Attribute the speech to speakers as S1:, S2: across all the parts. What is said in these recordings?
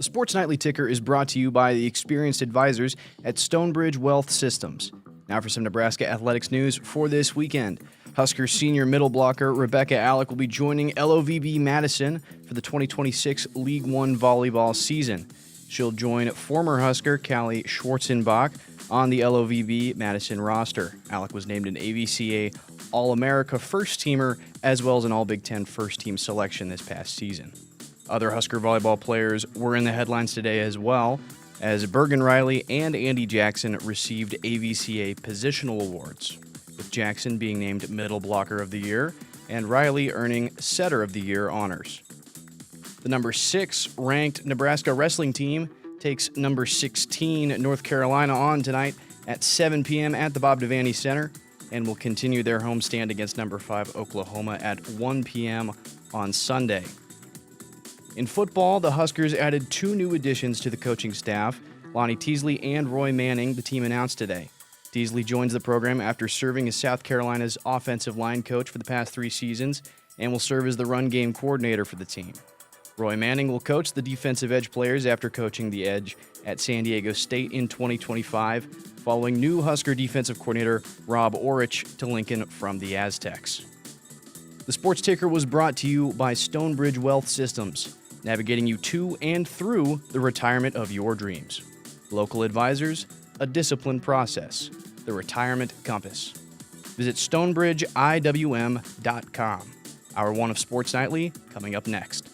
S1: The Sports Nightly Ticker is brought to you by the experienced advisors at Stonebridge Wealth Systems. Now for some Nebraska Athletics news for this weekend. Huskers senior middle blocker Rebecca Alec will be joining LOVB Madison for the 2026 League One volleyball season. She'll join former Husker Callie Schwarzenbach on the LOVB Madison roster. Alec was named an AVCA All-America first-teamer as well as an All-Big Ten first-team selection this past season. Other Husker volleyball players were in the headlines today as well, as Bergen Riley and Andy Jackson received AVCA positional awards, with Jackson being named Middle Blocker of the Year and Riley earning Setter of the Year honors. The number 6 ranked Nebraska wrestling team takes number 16 North Carolina on tonight at 7 p.m. at the Bob Devaney Center and will continue their homestand against number 5 Oklahoma at 1 p.m. on Sunday. In football, the Huskers added 2 new additions to the coaching staff, Lonnie Teasley and Roy Manning, the team announced today. Teasley joins the program after serving as South Carolina's offensive line coach for the past 3 seasons and will serve as the run game coordinator for the team. Roy Manning will coach the defensive edge players after coaching the edge at San Diego State in 2025, following new Husker defensive coordinator Rob Orich to Lincoln from the Aztecs. The Sports Ticker was brought to you by Stonebridge Wealth Systems, navigating you to and through the retirement of your dreams. Local advisors, a disciplined process, the Retirement Compass. Visit StonebridgeIWM.com. Hour 1 of Sports Nightly coming up next.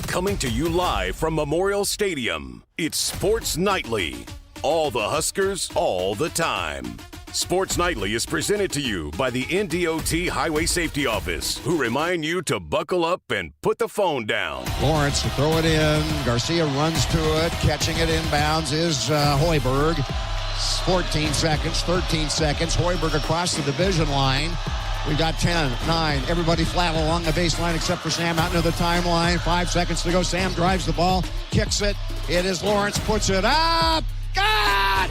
S2: Coming to you live from Memorial Stadium, it's Sports Nightly. All the Huskers, all the time. Sports Nightly is presented to you by the NDOT Highway Safety Office, who remind you to buckle up and put the phone down.
S3: Lawrence to throw it in. Garcia runs to it. Catching it inbounds is Hoiberg. 14 seconds, 13 seconds. Hoiberg across the division line. We got 10, 9. Everybody flat along the baseline except for Sam out into the timeline. 5 seconds to go. Sam drives the ball, kicks it. It is Lawrence, puts it up. God!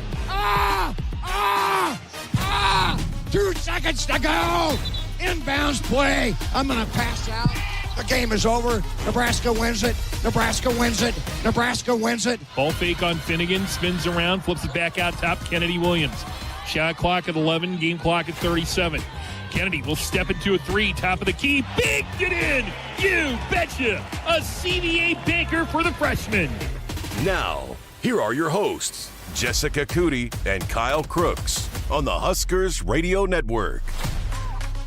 S3: 2 seconds to go. Inbounds play. I'm going to pass out. The game is over. Nebraska wins it. Nebraska wins it. Nebraska wins it.
S4: Ball fake on Finnegan. Spins around. Flips it back out top. Kennedy Williams. Shot clock at 11. Game clock at 37. Kennedy will step into a 3. Top of the key. Big get in. You betcha. A CBA banker for the freshman.
S2: Now, here are your hosts, Jessica Coody and Kyle Crooks on the Huskers Radio Network.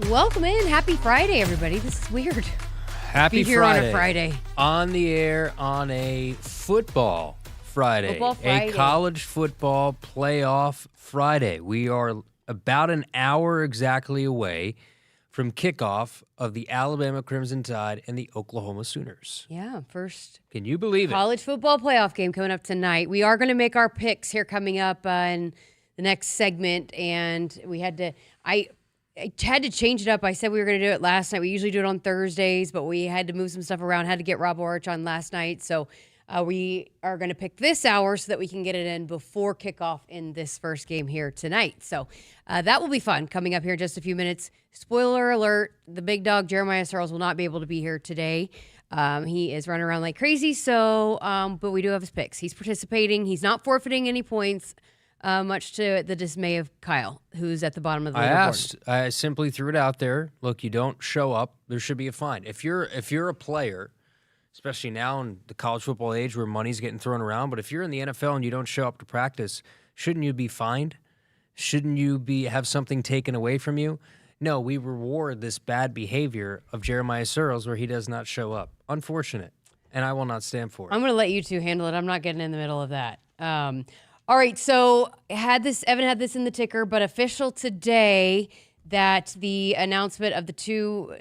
S5: Welcome in. Happy Friday, everybody. This is weird.
S6: Happy
S5: Be here
S6: Friday.
S5: on a Friday.
S6: On the air on a football Friday.
S5: Football Friday.
S6: A college football playoff Friday. We are about an hour exactly away from kickoff of the Alabama Crimson Tide and the Oklahoma Sooners.
S5: Yeah, first
S6: Can you believe it?
S5: college football playoff game coming up tonight. We are going to make our picks here coming up in the next segment, and we had to I had to change it up. I said we were going to do it last night. We usually do it on Thursdays, but we had to move some stuff around, had to get Rob Orich on last night, so we are going to pick this hour so that we can get it in before kickoff in this first game here tonight. So that will be fun coming up here in just a few minutes. Spoiler alert, the big dog, Jeremiah Searles, will not be able to be here today. He is running around like crazy, so but we do have his picks. He's participating. He's not forfeiting any points, much to the dismay of Kyle, who's at the bottom of the leaderboard.
S6: I simply threw it out there. Look, you don't show up, there should be a fine. If you're a player, especially now in the college football age where money's getting thrown around, but if you're in the NFL and you don't show up to practice, shouldn't you be fined? Shouldn't you have something taken away from you? No, we reward this bad behavior of Jeremiah Searles where he does not show up. Unfortunate, and I will not stand for it.
S5: I'm going to let you two handle it. I'm not getting in the middle of that. All right, so Evan had this in the ticker, but official today that the announcement of the two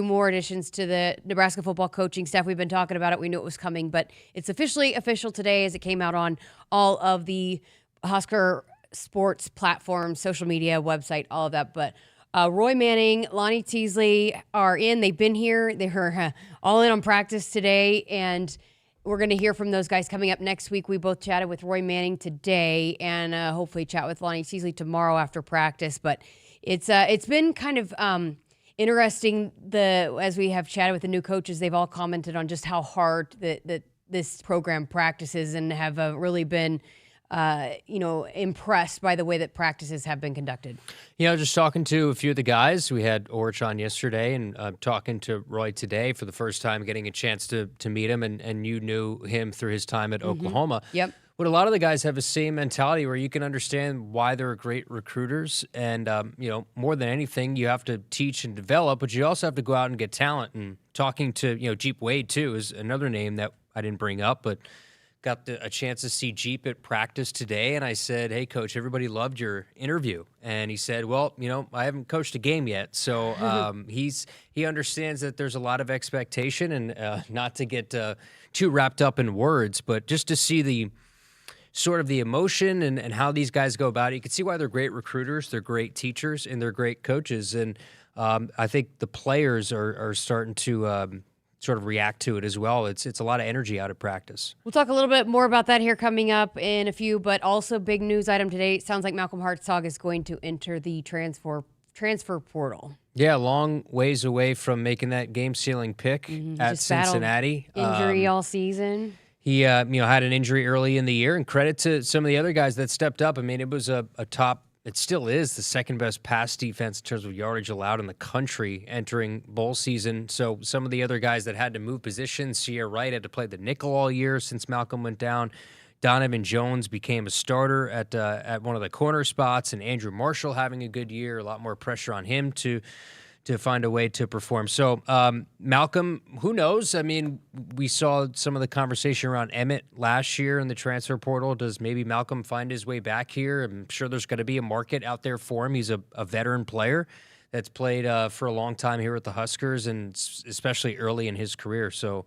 S5: more additions to the Nebraska football coaching staff. We've been talking about it. We knew it was coming, but it's officially official today as it came out on all of the Husker sports platforms, social media, website, all of that. But Roy Manning, Lonnie Teasley are in. They've been here. They were all in on practice today, and we're going to hear from those guys coming up next week. We both chatted with Roy Manning today and hopefully chat with Lonnie Teasley tomorrow after practice. But it's been kind of interesting. As we have chatted with the new coaches, they've all commented on just how hard that this program practices and have really been, impressed by the way that practices have been conducted.
S6: Just talking to a few of the guys. We had Orich on yesterday, and talking to Roy today for the first time, getting a chance to meet him, and you knew him through his time at Oklahoma.
S5: Yep.
S6: But a lot of the guys have the same mentality where you can understand why they're great recruiters. And, more than anything, you have to teach and develop, but you also have to go out and get talent. And talking to, Jeep Wade, too, is another name that I didn't bring up, but got a chance to see Jeep at practice today. And I said, hey, Coach, everybody loved your interview. And he said, well, I haven't coached a game yet. So he understands that there's a lot of expectation, and not to get too wrapped up in words, but just to see the sort of the emotion and how these guys go about it. You can see why they're great recruiters, they're great teachers, and they're great coaches. And I think the players are starting to sort of react to it as well. It's a lot of energy out of practice.
S5: We'll talk a little bit more about that here coming up in a few, but also big news item today. It sounds like Malcolm Hartzog is going to enter the transfer portal.
S6: Yeah, long ways away from making that game-sealing pick at Cincinnati.
S5: Injury all season.
S6: He, had an injury early in the year, and credit to some of the other guys that stepped up. I mean, it was a top, it still is the second best pass defense in terms of yardage allowed in the country entering bowl season. So some of the other guys that had to move positions, Sierra Wright had to play the nickel all year since Malcolm went down. Donovan Jones became a starter at one of the corner spots, and Andrew Marshall having a good year, a lot more pressure on him to find a way to perform. So Malcolm, who knows? I mean, we saw some of the conversation around Emmett last year in the transfer portal. Does maybe Malcolm find his way back here? I'm sure there's going to be a market out there for him. He's a veteran player that's played for a long time here with the Huskers, and especially early in his career. So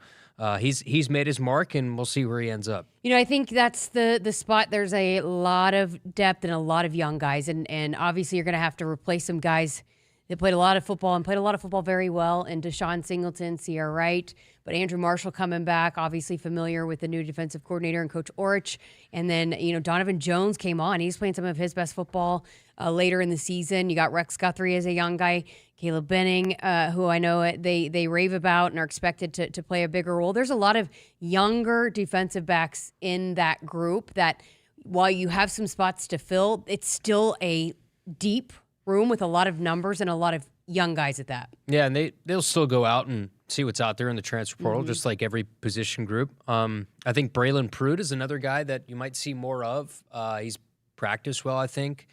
S6: he's made his mark, and we'll see where he ends up.
S5: I think that's the spot. There's a lot of depth and a lot of young guys, and obviously you're going to have to replace some guys. They played a lot of football and played a lot of football very well. And Deshaun Singleton, Sierra Wright, but Andrew Marshall coming back, obviously familiar with the new defensive coordinator and Coach Orich. And then, Donovan Jones came on. He's playing some of his best football later in the season. You got Rex Guthrie as a young guy, Caleb Benning, who I know they rave about and are expected to play a bigger role. There's a lot of younger defensive backs in that group that, while you have some spots to fill, it's still a deep room with a lot of numbers and a lot of young guys at that.
S6: Yeah, and they'll still go out and see what's out there in the transfer portal, just like every position group. I think Braylon Pruitt is another guy that you might see more of. He's practiced well, I think.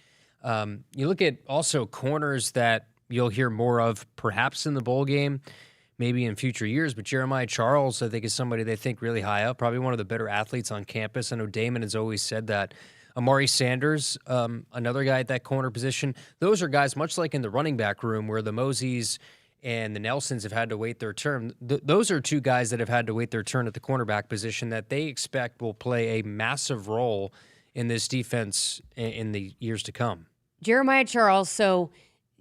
S6: You look at also corners that you'll hear more of perhaps in the bowl game, maybe in future years, but Jeremiah Charles, I think, is somebody they think really high up, probably one of the better athletes on campus. I know Damon has always said that. Amari Sanders, another guy at that corner position. Those are guys, much like in the running back room where the Moseys and the Nelsons have had to wait their turn. Those are two guys that have had to wait their turn at the cornerback position that they expect will play a massive role in this defense in the years to come.
S5: Jeremiah Charles, so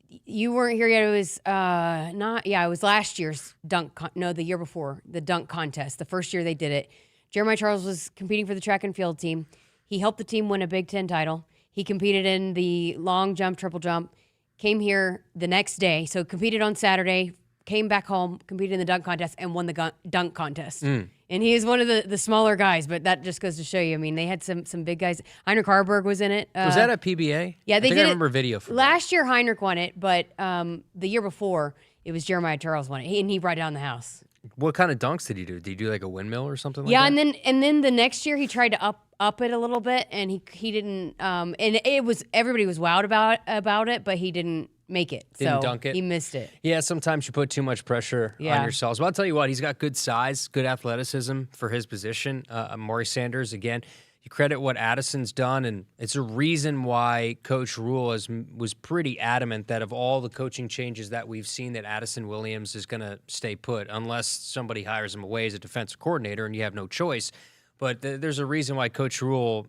S5: you weren't here yet. It was it was last year's the year before, the dunk contest, the first year they did it. Jeremiah Charles was competing for the track and field team. He helped the team win a Big Ten title. He competed in the long jump, triple jump, came here the next day. So competed on Saturday, came back home, competed in the dunk contest, and won the dunk contest. And he is one of the smaller guys, but that just goes to show you. I mean, they had some big guys. Heinrich Harburg was in it.
S6: Was that a PBA?
S5: Yeah,
S6: I remember a video for
S5: last year. Heinrich won it, but the year before, it was Jeremiah Charles won it, and he brought down the house.
S6: What kind of dunks did he do? Did he do like a windmill or something like that?
S5: Yeah, and then the next year he tried to up it a little bit, and he didn't. And it was everybody was wowed about it, but he didn't make it.
S6: Didn't dunk it.
S5: He missed it.
S6: Yeah, sometimes you put too much pressure on yourselves. But I'll tell you what, he's got good size, good athleticism for his position. Amari Sanders, again, you credit what Addison's done, and it's a reason why Coach Rule was pretty adamant that of all the coaching changes that we've seen, that Addison Williams is going to stay put unless somebody hires him away as a defensive coordinator and you have no choice. But there's a reason why Coach Rule,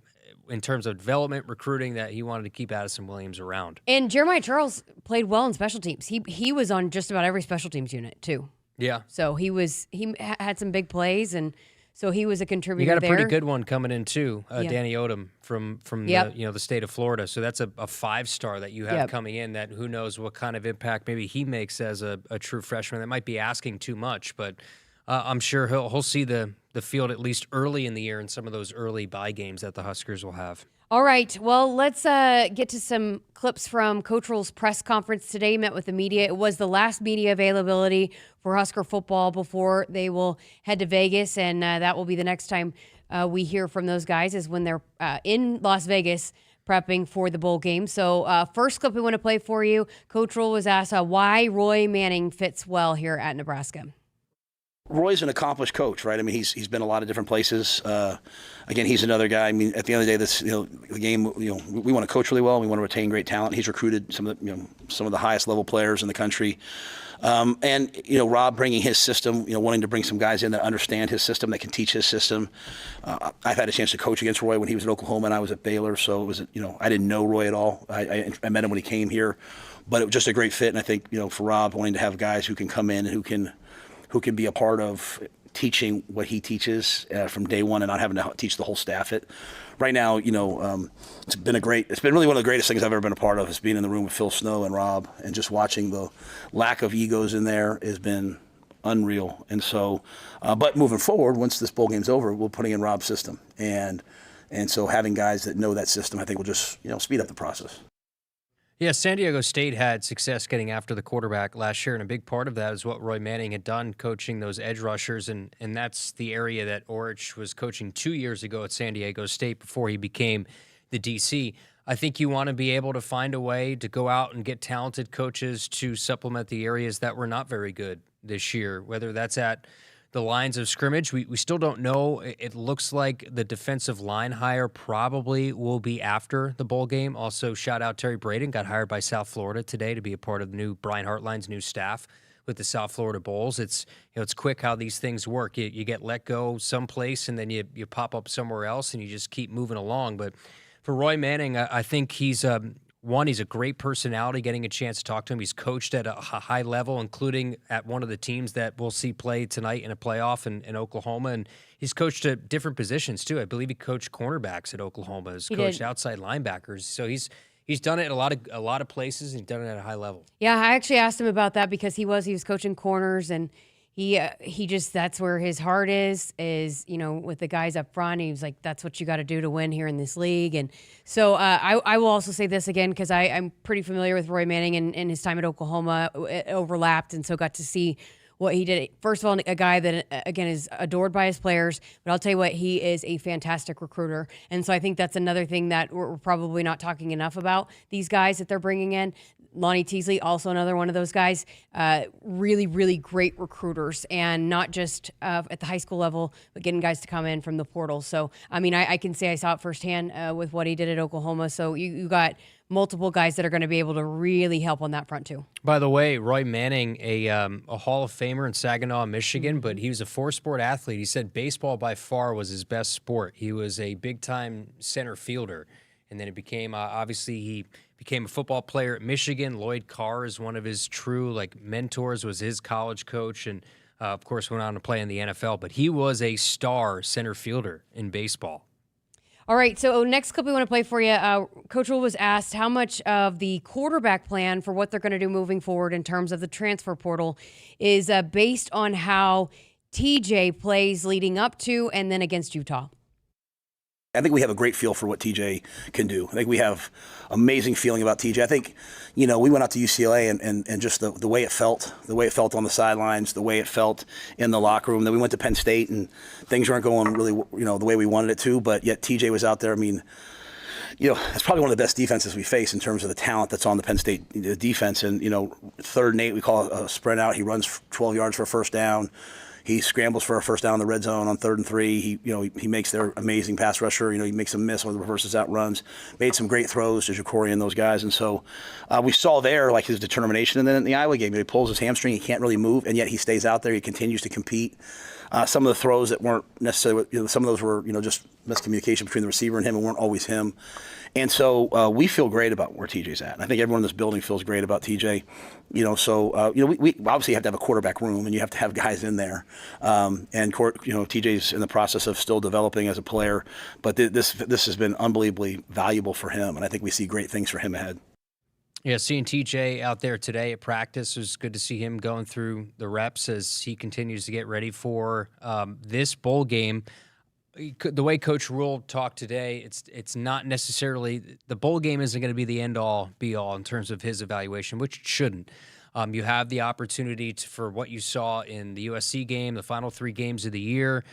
S6: in terms of development, recruiting, that he wanted to keep Addison Williams around.
S5: And Jeremiah Charles played well in special teams. He was on just about every special teams unit too.
S6: Yeah.
S5: So he had some big plays, and So he was a contributor.
S6: You got a
S5: there.
S6: pretty good one coming in too, Danny Odom from
S5: Yep.
S6: the state of Florida. So that's a 5-star that you have
S5: Yep.
S6: coming in. That who knows what kind of impact maybe he makes as a true freshman. That might be asking too much, but I'm sure he'll see the field at least early in the year in some of those early bye games that the Huskers will have.
S5: All right. Well, let's get to some clips from Coach Rhule's press conference today. He met with the media. It was the last media availability for Husker football before they will head to Vegas, and that will be the next time we hear from those guys is when they're in Las Vegas prepping for the bowl game. So first clip we want to play for you. Coach Rhule was asked why Roy Manning fits well here at Nebraska.
S7: Roy's an accomplished coach, right? I mean, he's been a lot of different places. Again, he's another guy. I mean, at the end of the day, the game. We want to coach really well. We want to retain great talent. He's recruited some of the highest level players in the country. And Rob bringing his system, wanting to bring some guys in that understand his system, that can teach his system. I've had a chance to coach against Roy when he was at Oklahoma and I was at Baylor, so it was I didn't know Roy at all. I met him when he came here, but it was just a great fit. And I think for Rob, wanting to have guys who can come in and who can be a part of teaching what he teaches from day one and not having to teach the whole staff it. Right now, it's been really one of the greatest things I've ever been a part of is being in the room with Phil Snow and Rob and just watching the lack of egos in there has been unreal. And so, but moving forward, once this bowl game's over, we're putting in Rob's system. And so having guys that know that system, I think will just, speed up the process.
S6: Yeah, San Diego State had success getting after the quarterback last year, and a big part of that is what Roy Manning had done, coaching those edge rushers, and that's the area that Orich was coaching 2 years ago at San Diego State before he became the DC. I think you want to be able to find a way to go out and get talented coaches to supplement the areas that were not very good this year, whether that's at the lines of scrimmage. We still don't know. It looks like the defensive line hire probably will be after the bowl game. Also, shout out Terry Braden, got hired by South Florida today to be a part of the new Brian Hartline's new staff with the South Florida Bowls. It's it's quick how these things work. You get let go someplace and then you pop up somewhere else and you just keep moving along. But for Roy Manning, I think he's he's a great personality, getting a chance to talk to him. He's coached at a high level, including at one of the teams that we'll see play tonight in a playoff in Oklahoma. And he's coached at different positions, too. I believe he coached cornerbacks at Oklahoma. He's coached outside linebackers. So he's done it at a lot of places, and he's done it at a high level. Yeah,
S5: I actually asked him about that because he was coaching corners, and he just, that's where his heart is with the guys up front. He was like, that's what you got to do to win here in this league. And so I will also say this again, because I'm pretty familiar with Roy Manning and his time at Oklahoma. It overlapped, and so got to see what he did. First of all, a guy that, again, is adored by his players, but I'll tell you what, he is a fantastic recruiter. And so I think that's another thing that we're probably not talking enough about, these guys that they're bringing in. Lonnie Teasley, also another one of those guys, really, really great recruiters, and not just at the high school level, but getting guys to come in from the portal. So, I mean, I can say I saw it firsthand with what he did at Oklahoma. So you got multiple guys that are going to be able to really help on that front too.
S6: By the way, Roy Manning, a Hall of Famer in Saginaw, Michigan, but he was a four-sport athlete. He said baseball by far was his best sport. He was a big-time center fielder, and then it became, he became a football player at Michigan. Lloyd Carr is one of his true mentors, was his college coach, and of course went on to play in the NFL. But he was a star center fielder in baseball.
S5: All right, so next clip we want to play for you. Coach Rhule was asked how much of the quarterback plan for what they're going to do moving forward in terms of the transfer portal is based on how TJ plays leading up to and then against Utah.
S7: I think we have a great feel for what TJ can do. I think we have amazing feeling about TJ. I think, we went out to UCLA and just the way it felt on the sidelines, the way it felt in the locker room. Then we went to Penn State and things weren't going really, the way we wanted it to, but yet TJ was out there. I mean, it's probably one of the best defenses we face in terms of the talent that's on the Penn State defense. And, 3rd and 8, we call it a sprint out. He runs 12 yards for a first down. He scrambles for a first down in the red zone on 3rd and 3. He makes their amazing pass rusher. He makes them miss on the reverses out runs. Made some great throws to Ja'Cory and those guys. And so we saw there his determination. And then in the Iowa game, he pulls his hamstring. He can't really move, and yet he stays out there. He continues to compete. Some of the throws that weren't necessarily, some of those were, just miscommunication between the receiver and him and weren't always him. And so we feel great about where TJ's at. And I think everyone in this building feels great about TJ. We obviously have to have a quarterback room, and you have to have guys in there. TJ's in the process of still developing as a player, but this has been unbelievably valuable for him, and I think we see great things for him ahead.
S6: Yeah, seeing TJ out there today at practice, it was good to see him going through the reps as he continues to get ready for this bowl game. The way Coach Rule talked today, it's not necessarily – the bowl game isn't going to be the end-all, be-all in terms of his evaluation, which it shouldn't. You have the opportunity for what you saw in the USC game, the final 3 games of the year.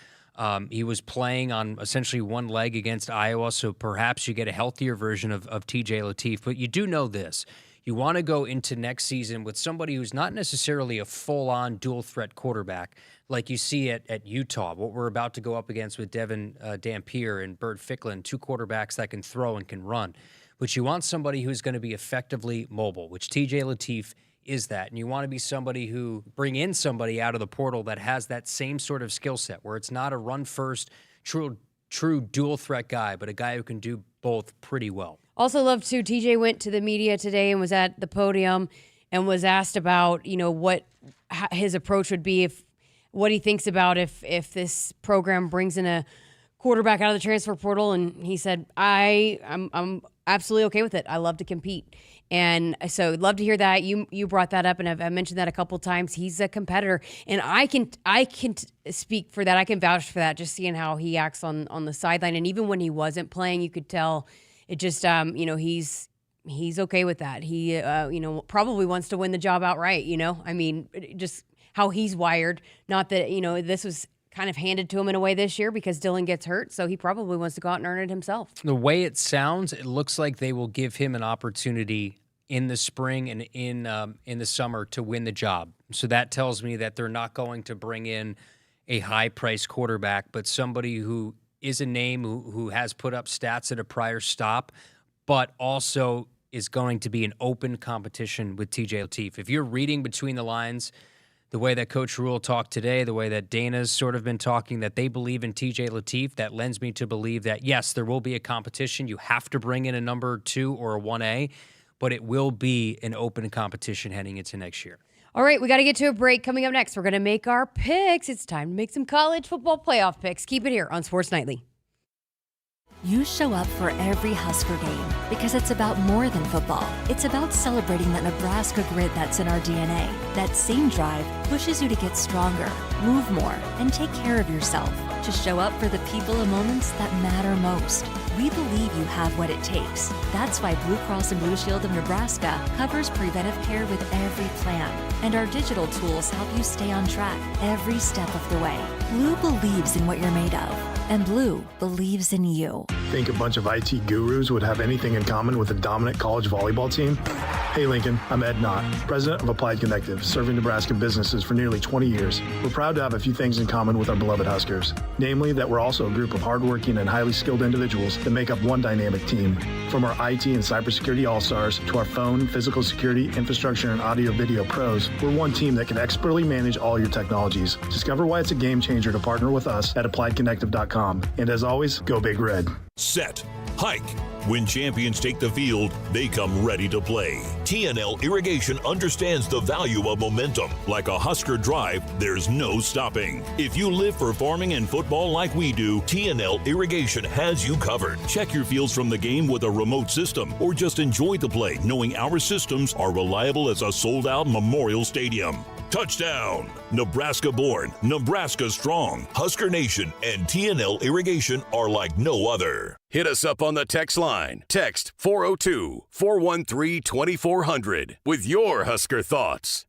S6: He was playing on essentially one leg against Iowa, so perhaps you get a healthier version of TJ Lateef. But you do know this. You want to go into next season with somebody who's not necessarily a full-on dual-threat quarterback like you see at Utah, what we're about to go up against with Devin Dampier and Bert Ficklin, 2 quarterbacks that can throw and can run. But you want somebody who's going to be effectively mobile, which TJ Lateef is that. And you want to be somebody who bring in somebody out of the portal that has that same sort of skill set, where it's not a run-first, true dual-threat guy, but a guy who can do both pretty well.
S5: Also love too, TJ went to the media today and was at the podium and was asked about, what his approach would be, what he thinks about if this program brings in a quarterback out of the transfer portal. And he said, I'm absolutely okay with it. I love to compete. And so I'd love to hear that. You brought that up, and I've mentioned that a couple times. He's a competitor, and I can speak for that. I can vouch for that, just seeing how he acts on the sideline. And even when he wasn't playing, you could tell it just, he's okay with that. He, probably wants to win the job outright, I mean, just how he's wired. Not that, this was kind of handed to him in a way this year because Dylan gets hurt, so he probably wants to go out and earn it himself.
S6: The way it sounds, it looks like they will give him an opportunity in the spring and in the summer to win the job. So that tells me that they're not going to bring in a high-priced quarterback, but somebody who is a name who has put up stats at a prior stop, but also is going to be an open competition with TJ Lateef. If you're reading between the lines, the way that Coach Rule talked today, the way that Dana's sort of been talking, that they believe in TJ Lateef, that lends me to believe that, yes, there will be a competition. You have to bring in a number 2 or a 1A, but it will be an open competition heading into next year.
S5: All right, we got to get to a break. Coming up next, we're going to make our picks. It's time to make some college football playoff picks. Keep it here on Sports Nightly.
S8: You show up for every Husker game because it's about more than football. It's about celebrating that Nebraska grit that's in our DNA. That same drive pushes you to get stronger, move more, and take care of yourself. To show up for the people and moments that matter most. We believe you have what it takes. That's why Blue Cross and Blue Shield of Nebraska covers preventive care with every plan. And our digital tools help you stay on track every step of the way. Blue believes in what you're made of. And Blue believes in you.
S9: Think a bunch of IT gurus would have anything in common with a dominant college volleyball team? Hey Lincoln, I'm Ed Knott, president of Applied Connective, serving Nebraska businesses for nearly 20 years. We're proud to have a few things in common with our beloved Huskers, namely that we're also a group of hardworking and highly skilled individuals that make up one dynamic team. From our IT and cybersecurity all-stars to our phone, physical security, infrastructure, and audio-video pros, we're one team that can expertly manage all your technologies. Discover why it's a game changer to partner with us at AppliedConnective.com. And as always, go Big Red.
S10: Set. Hike. When champions take the field, they come ready to play. TNL Irrigation understands the value of momentum. Like a Husker drive, there's no stopping. If you live for farming and football like we do, TNL Irrigation has you covered. Check your fields from the game with a remote system, or just enjoy the play knowing our systems are reliable as a sold-out Memorial Stadium. Touchdown! Nebraska born, Nebraska strong. Husker Nation and TNL Irrigation are like no other.
S2: Hit us up on the text line. Text 402-413-2400 with your Husker thoughts.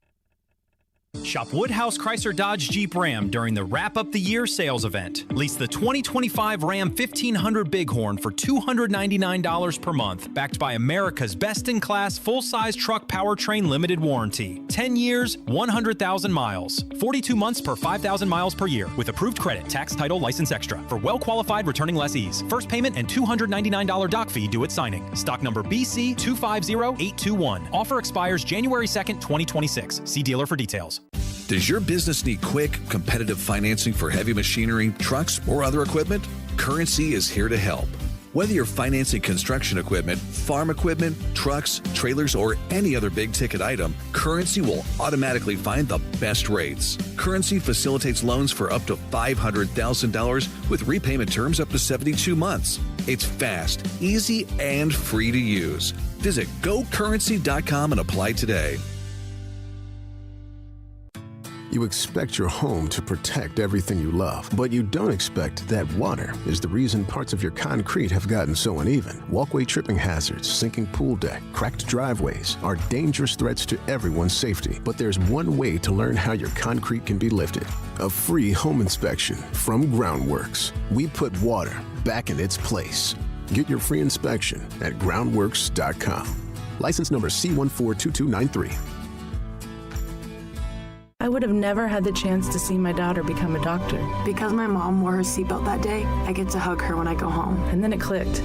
S11: Shop Woodhouse Chrysler Dodge Jeep Ram during the Wrap Up the Year sales event. Lease the 2025 Ram 1500 Bighorn for $299 per month, backed by America's best-in-class full-size truck powertrain limited warranty. 10 years, 100,000 miles. 42 months per 5,000 miles per year with approved credit, tax, title, license extra for well-qualified returning lessees. First payment and $299 doc fee due at signing. Stock number BC250821. Offer expires January 2nd, 2026. See dealer for details.
S12: Does your business need quick, competitive financing for heavy machinery, trucks, or other equipment? Currency is here to help. Whether you're financing construction equipment, farm equipment, trucks, trailers, or any other big-ticket item, Currency will automatically find the best rates. Currency facilitates loans for up to $500,000 with repayment terms up to 72 months. It's fast, easy, and free to use. Visit gocurrency.com and apply today.
S13: You expect your home to protect everything you love, but you don't expect that water is the reason parts of your concrete have gotten so uneven. Walkway tripping hazards, sinking pool deck, cracked driveways are dangerous threats to everyone's safety. But there's one way to learn how your concrete can be lifted. A free home inspection from Groundworks. We put water back in its place. Get your free inspection at groundworks.com. License number C142293.
S14: I would have never had the chance to see my daughter become a doctor.
S15: Because my mom wore her seatbelt that day, I get to hug her when I go home.
S14: And then it clicked.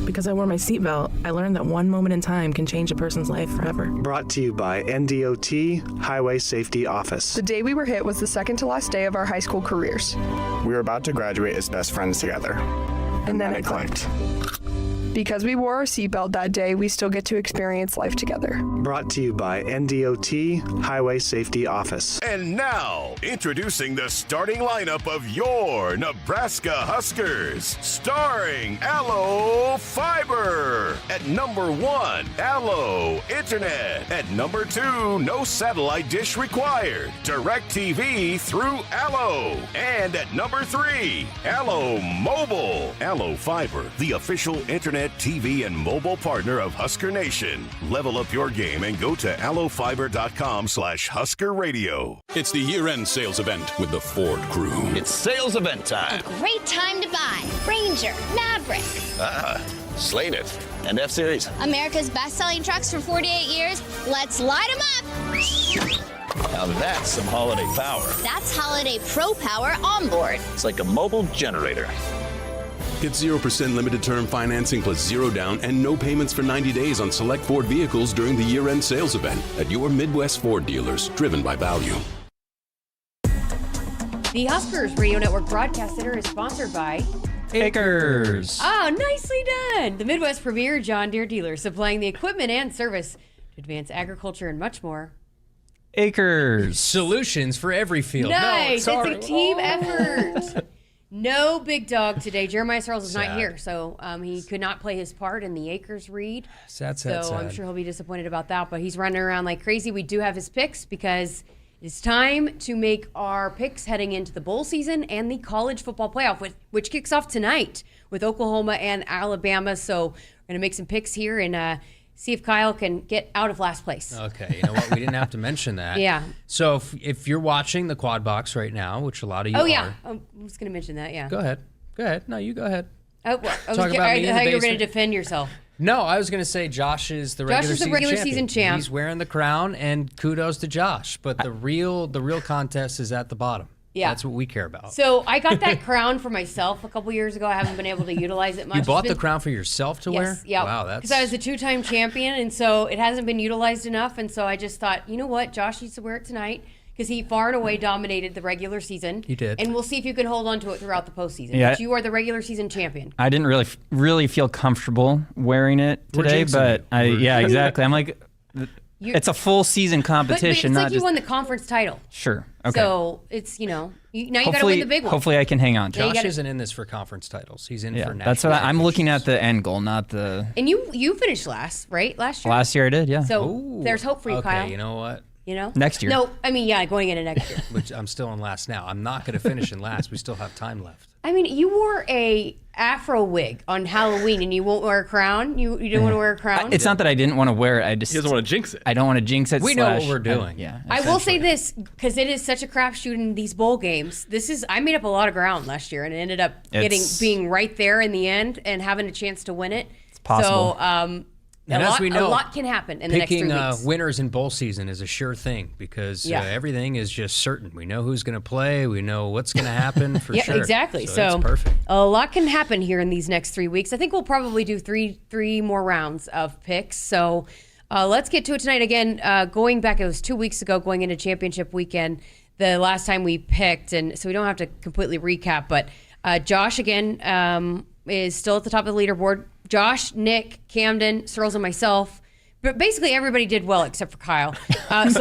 S14: Because I wore my seatbelt, I learned that one moment in time can change a person's life forever.
S16: Brought to you by NDOT Highway Safety Office.
S17: The day we were hit was the second to last day of our high school careers.
S16: We were about to graduate as best friends together.
S17: And then it clicked. Because we wore our seatbelt that day, we still get to experience life together.
S16: Brought to you by NDOT Highway Safety Office.
S2: And now, introducing the starting lineup of your Nebraska Huskers. Starring Allo Fiber. At number 1, Allo Internet. At number 2, no satellite dish required. DirecTV through Allo. And at number 3, Allo Mobile. Allo Fiber, the official internet, TV, and mobile partner of Husker Nation. Level up your game and go to allofiber.com/Husker Radio.
S18: It's the year-end sales event with the Ford crew.
S19: It's sales event time.
S20: A great time to buy Ranger, Maverick.
S19: Slate It. And F-Series.
S20: America's best-selling trucks for 48 years. Let's light them up.
S19: Now that's some holiday power.
S20: That's Holiday Pro Power onboard.
S19: It's like a mobile generator.
S18: Get 0% limited term financing plus zero down and no payments for 90 days on select Ford vehicles during the year-end sales event at your Midwest Ford dealers, driven by value.
S5: The Huskers Radio Network Broadcast Center is sponsored by
S6: Akrs.
S5: Oh, nicely done. The Midwest premier John Deere dealer, supplying the equipment and service to advance agriculture and much more.
S6: Akrs. Solutions for every field.
S5: Nice.
S6: No,
S5: it's a team effort. No big dog today. Jeremiah Searles is not here, so he could not play his part in the Akrs read.
S6: Sad.
S5: I'm sure he'll be disappointed about that, but he's running around like crazy. We do have his picks because it's time to make our picks heading into the bowl season and the college football playoff, which kicks off tonight with Oklahoma and Alabama. So we're going to make some picks here and see if Kyle can get out of last place.
S6: Okay, you know what? We didn't have to mention that.
S5: Yeah.
S6: So if you're watching the Quad Box right now, which a lot of you are.
S5: Yeah. I was going to mention that, yeah.
S6: Go ahead. No, you go ahead.
S5: Oh, well, I thought you were going to defend yourself.
S6: No, I was going to say Josh is the regular season champ. He's wearing the crown, and kudos to Josh. But the real contest is at the bottom. Yeah. That's what we care about.
S5: So I got that crown for myself a couple years ago. I haven't been able to utilize it much.
S6: You bought the crown for yourself to wear?
S5: Yeah.
S6: Wow, that's...
S5: Because I was a 2-time champion, and so it hasn't been utilized enough. And so I just thought, you know what? Josh needs to wear it tonight because he far and away dominated the regular season.
S6: He did.
S5: And we'll see if you can hold on to it throughout the postseason.
S21: Yeah.
S5: But you are the regular season champion.
S21: I didn't really feel comfortable wearing it today, but yeah, exactly. I'm like... It's a full season competition.
S5: But it's like you won the conference title.
S21: Sure. Okay.
S5: So it's, now you got to win the big one.
S21: Hopefully I can hang on to it.
S6: Josh isn't in this for conference titles. He's in for national.
S21: That's what I'm looking at, the end goal, not the...
S5: And you finished last, right? Last year?
S21: Last year I did, yeah.
S5: So there's hope for you, Kyle.
S6: Okay, you know what?
S21: Next year.
S5: No, I mean, yeah, going into next year.
S6: Which I'm still in last now. I'm not going to finish in last. We still have time left.
S5: I mean, you wore a afro wig on Halloween and you won't wear a crown? You didn't want to wear a crown?
S21: It's not that I didn't want to wear it. He
S22: doesn't want to jinx it.
S21: I don't want to jinx it.
S6: We know what we're doing.
S5: I will say this, because it is such a crapshoot in these bowl games. I made up a lot of ground last year and it ended up being right there in the end and having a chance to win it.
S21: It's possible.
S5: So, a lot can happen in the next 3 weeks.
S6: Picking winners in bowl season is a sure thing because everything is just certain. We know who's going to play. We know what's going to happen for sure.
S5: Yeah, exactly.
S6: So it's perfect.
S5: A lot can happen here in these next 3 weeks. I think we'll probably do three more rounds of picks. So Let's get to it tonight. Again, going back, it was 2 weeks ago, going into championship weekend, the last time we picked, and so we don't have to completely recap, but Josh, again, is still at the top of the leaderboard. Josh, Nick, Camden, Searles, and myself. But basically, everybody did well except for Kyle. So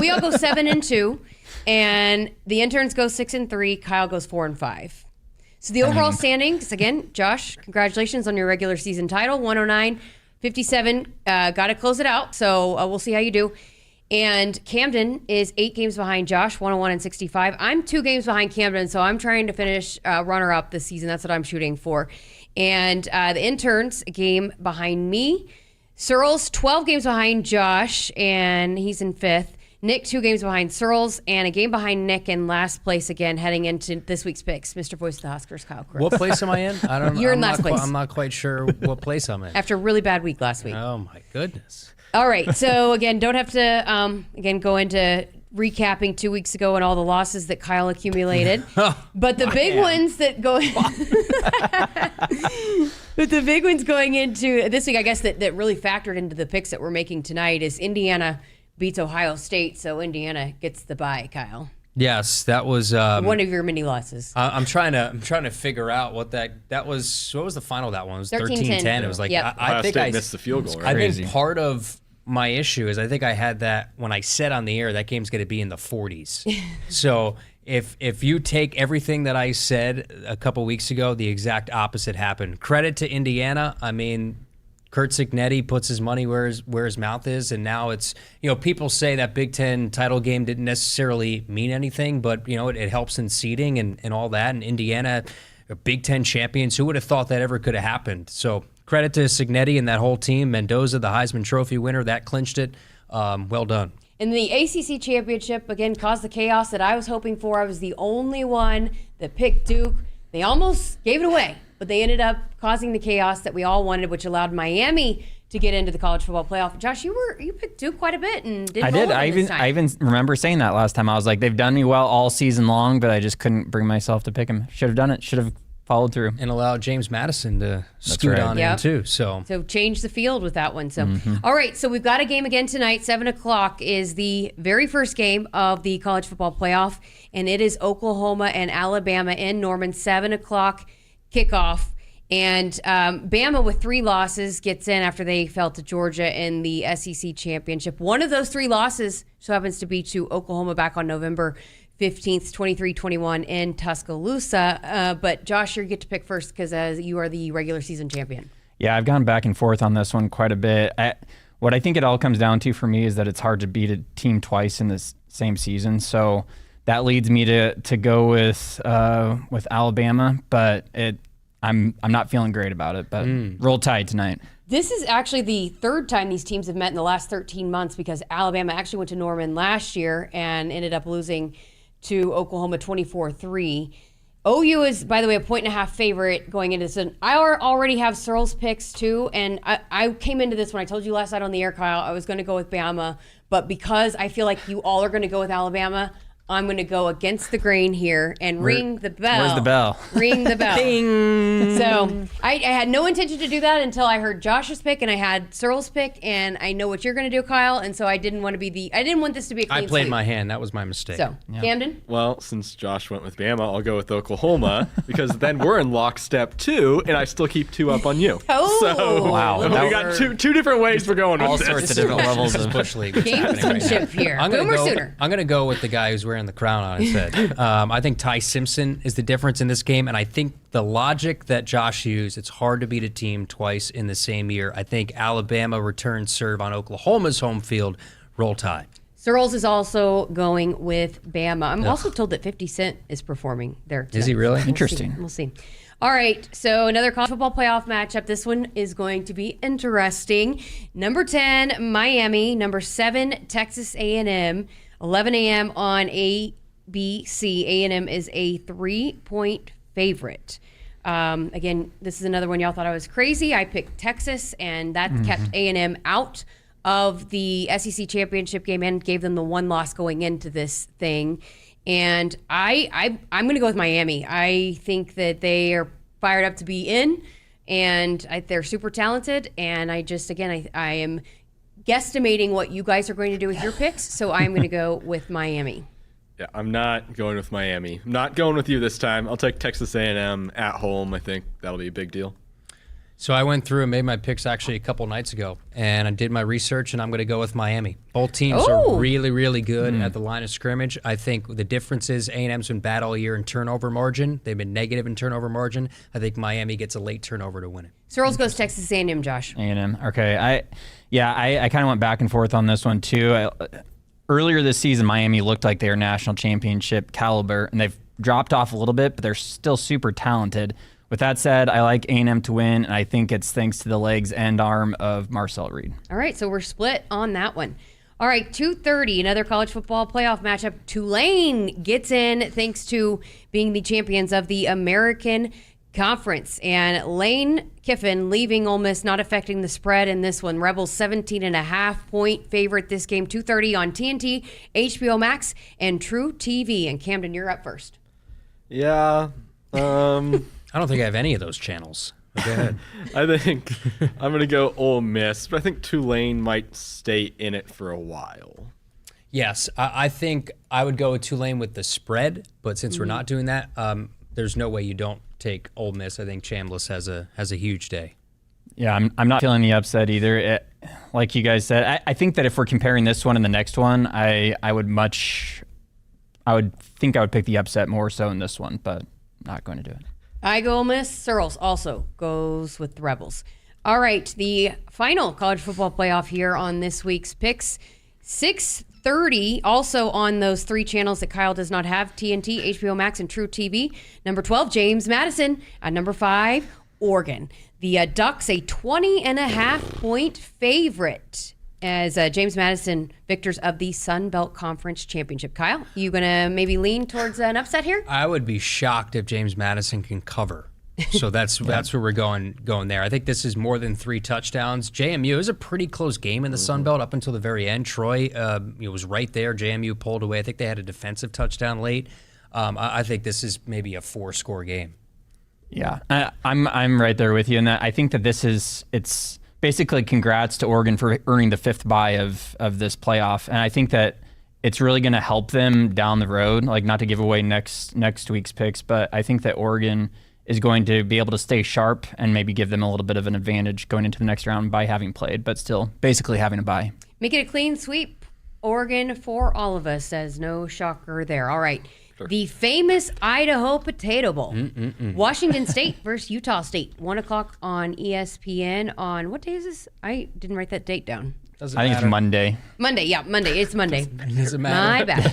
S5: we all go 7-2, and the interns go 6-3. Kyle goes 4-5. So the overall standings, again, Josh, congratulations on your regular season title, 109-57. Got to close it out. So we'll see how you do. And Camden is 8 games behind Josh, 101-65. I'm 2 games behind Camden, so I'm trying to finish runner-up this season. That's what I'm shooting for. And the interns, a game behind me. Searles, 12 games behind Josh, and he's in 5th. Nick, 2 games behind Searles, and a game behind Nick in last place again, heading into this week's picks. Mr. Voice of the Huskers, Kyle Crooks.
S6: What place am I in? I don't.
S5: You're in last place.
S6: I'm not quite sure what place I'm in.
S5: After a really bad week last week.
S6: Oh, my goodness.
S5: All right, so again, don't have to, go into recapping 2 weeks ago and all the losses that Kyle accumulated. But the big ones that go... But the big ones going into this week, I guess, that really factored into the picks that we're making tonight is Indiana beats Ohio State, so Indiana gets the bye, Kyle.
S6: Yes, that was
S5: one of your mini losses.
S6: I'm trying to figure out what that was. What was the final of that one? It was 13-10. It was like I think I missed
S1: the field goal. Right?
S6: I think part of my issue is I think I had that when I said on the air that game's going to be in the 40s. So if you take everything that I said a couple weeks ago, the exact opposite happened. Credit to Indiana. I mean, Kurt Cignetti puts his money where his mouth is, and now it's, people say that Big Ten title game didn't necessarily mean anything, but, it helps in seeding and all that. And Indiana, Big Ten champions, who would have thought that ever could have happened? So credit to Cignetti and that whole team. Mendoza, the Heisman Trophy winner, that clinched it. Well done.
S5: And the ACC championship, again, caused the chaos that I was hoping for. I was the only one that picked Duke. They almost gave it away, but they ended up causing the chaos that we all wanted, which allowed Miami to get into the college football playoff. Josh, you picked Duke quite a bit and did.
S21: I even remember saying that last time. I was like, they've done me well all season long, but I just couldn't bring myself to pick them. Should have done it. Should have followed through
S6: and allowed James Madison to scoot on in too. So
S5: change the field with that one. So all right, so we've got a game again tonight. 7:00 is the very first game of the college football playoff, and it is Oklahoma and Alabama in Norman. 7:00 kickoff. And Bama with 3 losses gets in after they fell to Georgia in the SEC championship. One of those 3 losses so happens to be to Oklahoma back on November 15th, 23-21 in Tuscaloosa. But Josh, you get to pick first because you are the regular season champion.
S21: Yeah, I've gone back and forth on this one quite a bit. What I think it all comes down to for me is that it's hard to beat a team twice in this same season. So that leads me to go with Alabama, but I'm not feeling great about it, but roll Tide tonight.
S5: This is actually the third time these teams have met in the last 13 months because Alabama actually went to Norman last year and ended up losing to Oklahoma 24-3. OU is, by the way, a 1.5 favorite going into this. And I already have Searles picks too, and I came into this when I told you last night on the air, Kyle, I was going to go with Bama, but because I feel like you all are going to go with Alabama, I'm going to go against the grain here and ring the bell.
S21: Where's the bell?
S5: Ring the bell.
S21: Ding.
S5: So I had no intention to do that until I heard Josh's pick and I had Searles' pick, and I know what you're going to do, Kyle. And so I didn't want this to be a clean
S6: I played
S5: sweep.
S6: my hand. That was my mistake.
S5: So Camden?
S1: Well, since Josh went with Bama, I'll go with Oklahoma because then we're in lockstep 2, and I still keep 2 up on you.
S5: Oh,
S1: so
S21: wow!
S1: We got two different ways we're going
S21: all
S1: with this.
S21: sorts of different levels of
S6: Bush League.
S5: Gamesmanship here. Boomer Sooner.
S6: I'm going to go with the guy who's wearing the crown on his head. I think Ty Simpson is the difference in this game, and I think the logic that Josh used, it's hard to beat a team twice in the same year. I think Alabama returns serve on Oklahoma's home field. Roll Tide.
S5: Searles is also going with Bama. I'm also told that 50 Cent is performing there tonight.
S6: Is he really?
S21: Interesting.
S5: We'll see. All right, so another college football playoff matchup. This one is going to be interesting. Number 10, Miami. Number 7, Texas A&M. 11 a.m. on ABC. A&M is a 3-point favorite. Again, this is another one y'all thought I was crazy. I picked Texas, and that kept A&M out of the SEC championship game and gave them the 1 loss going into this thing. And I'm going to go with Miami. I think that they are fired up to be in, and they're super talented. And I am guesstimating what you guys are going to do with your picks, so I'm going to go with Miami.
S1: Yeah, I'm not going with Miami. I'm not going with you this time. I'll take Texas A&M at home. I think that'll be a big deal.
S6: So I went through and made my picks actually a couple nights ago, and I did my research, and I'm going to go with Miami. Both teams are really, really good at the line of scrimmage. I think the difference is A&M's been bad all year in turnover margin. They've been negative in turnover margin. I think Miami gets a late turnover to win it.
S5: Searles goes Texas A&M, Josh.
S21: A&M. Okay. I kind of went back and forth on this one too. Earlier this season, Miami looked like they were national championship caliber, and they've dropped off a little bit, but they're still super talented. With that said, I like A&M to win, and I think it's thanks to the legs and arm of Marcel Reed.
S5: All right, so we're split on that one. All right, 2:30, another college football playoff matchup. Tulane gets in thanks to being the champions of the American Conference. And Lane Kiffin leaving Ole Miss, not affecting the spread in this one. Rebels 17.5-point favorite this game, 2:30 on TNT, HBO Max, and True TV. And Camden, you're up first.
S1: Yeah.
S6: I don't think I have any of those channels. Go ahead.
S1: I think I'm going to go Ole Miss, but I think Tulane might stay in it for a while.
S6: Yes, I think I would go with Tulane with the spread, but since we're not doing that, there's no way you don't take Ole Miss. I think Chambliss has a huge day.
S21: Yeah, I'm not feeling the upset either. Like you guys said, I think that if we're comparing this one and the next one, I would think I would pick the upset more so in this one, but not going to do it.
S5: I go Ole Miss. Searles also goes with the Rebels. All right, the final college football playoff here on this week's picks. 6:30, also on those three channels that Kyle does not have, TNT, HBO Max, and True TV. Number 12, James Madison. At number 5, Oregon. The Ducks, a 20.5-point favorite as James Madison victors of the Sun Belt Conference Championship. Kyle, you going to maybe lean towards an upset here?
S6: I would be shocked if James Madison can cover. So that's where we're going there. I think this is more than 3 touchdowns. JMU is a pretty close game in the Sun Belt up until the very end. Troy was right there. JMU pulled away. I think they had a defensive touchdown late. I think this is maybe a 4-score game.
S21: Yeah, I'm right there with you in that. I think that it's basically congrats to Oregon for earning the 5th bye of this playoff, and I think that it's really going to help them down the road. Like, not to give away next week's picks, but I think that Oregon is going to be able to stay sharp and maybe give them a little bit of an advantage going into the next round by having played, but still basically having a bye.
S5: Make it a clean sweep, Oregon, for all of us, says no shocker there. All right. Sure. The famous Idaho Potato Bowl. Washington State versus Utah State. 1 o'clock on ESPN on, what day is this? I didn't write that date down.
S21: I think it's Monday.
S5: Monday. It's Monday.
S6: Does it matter?
S5: My bad.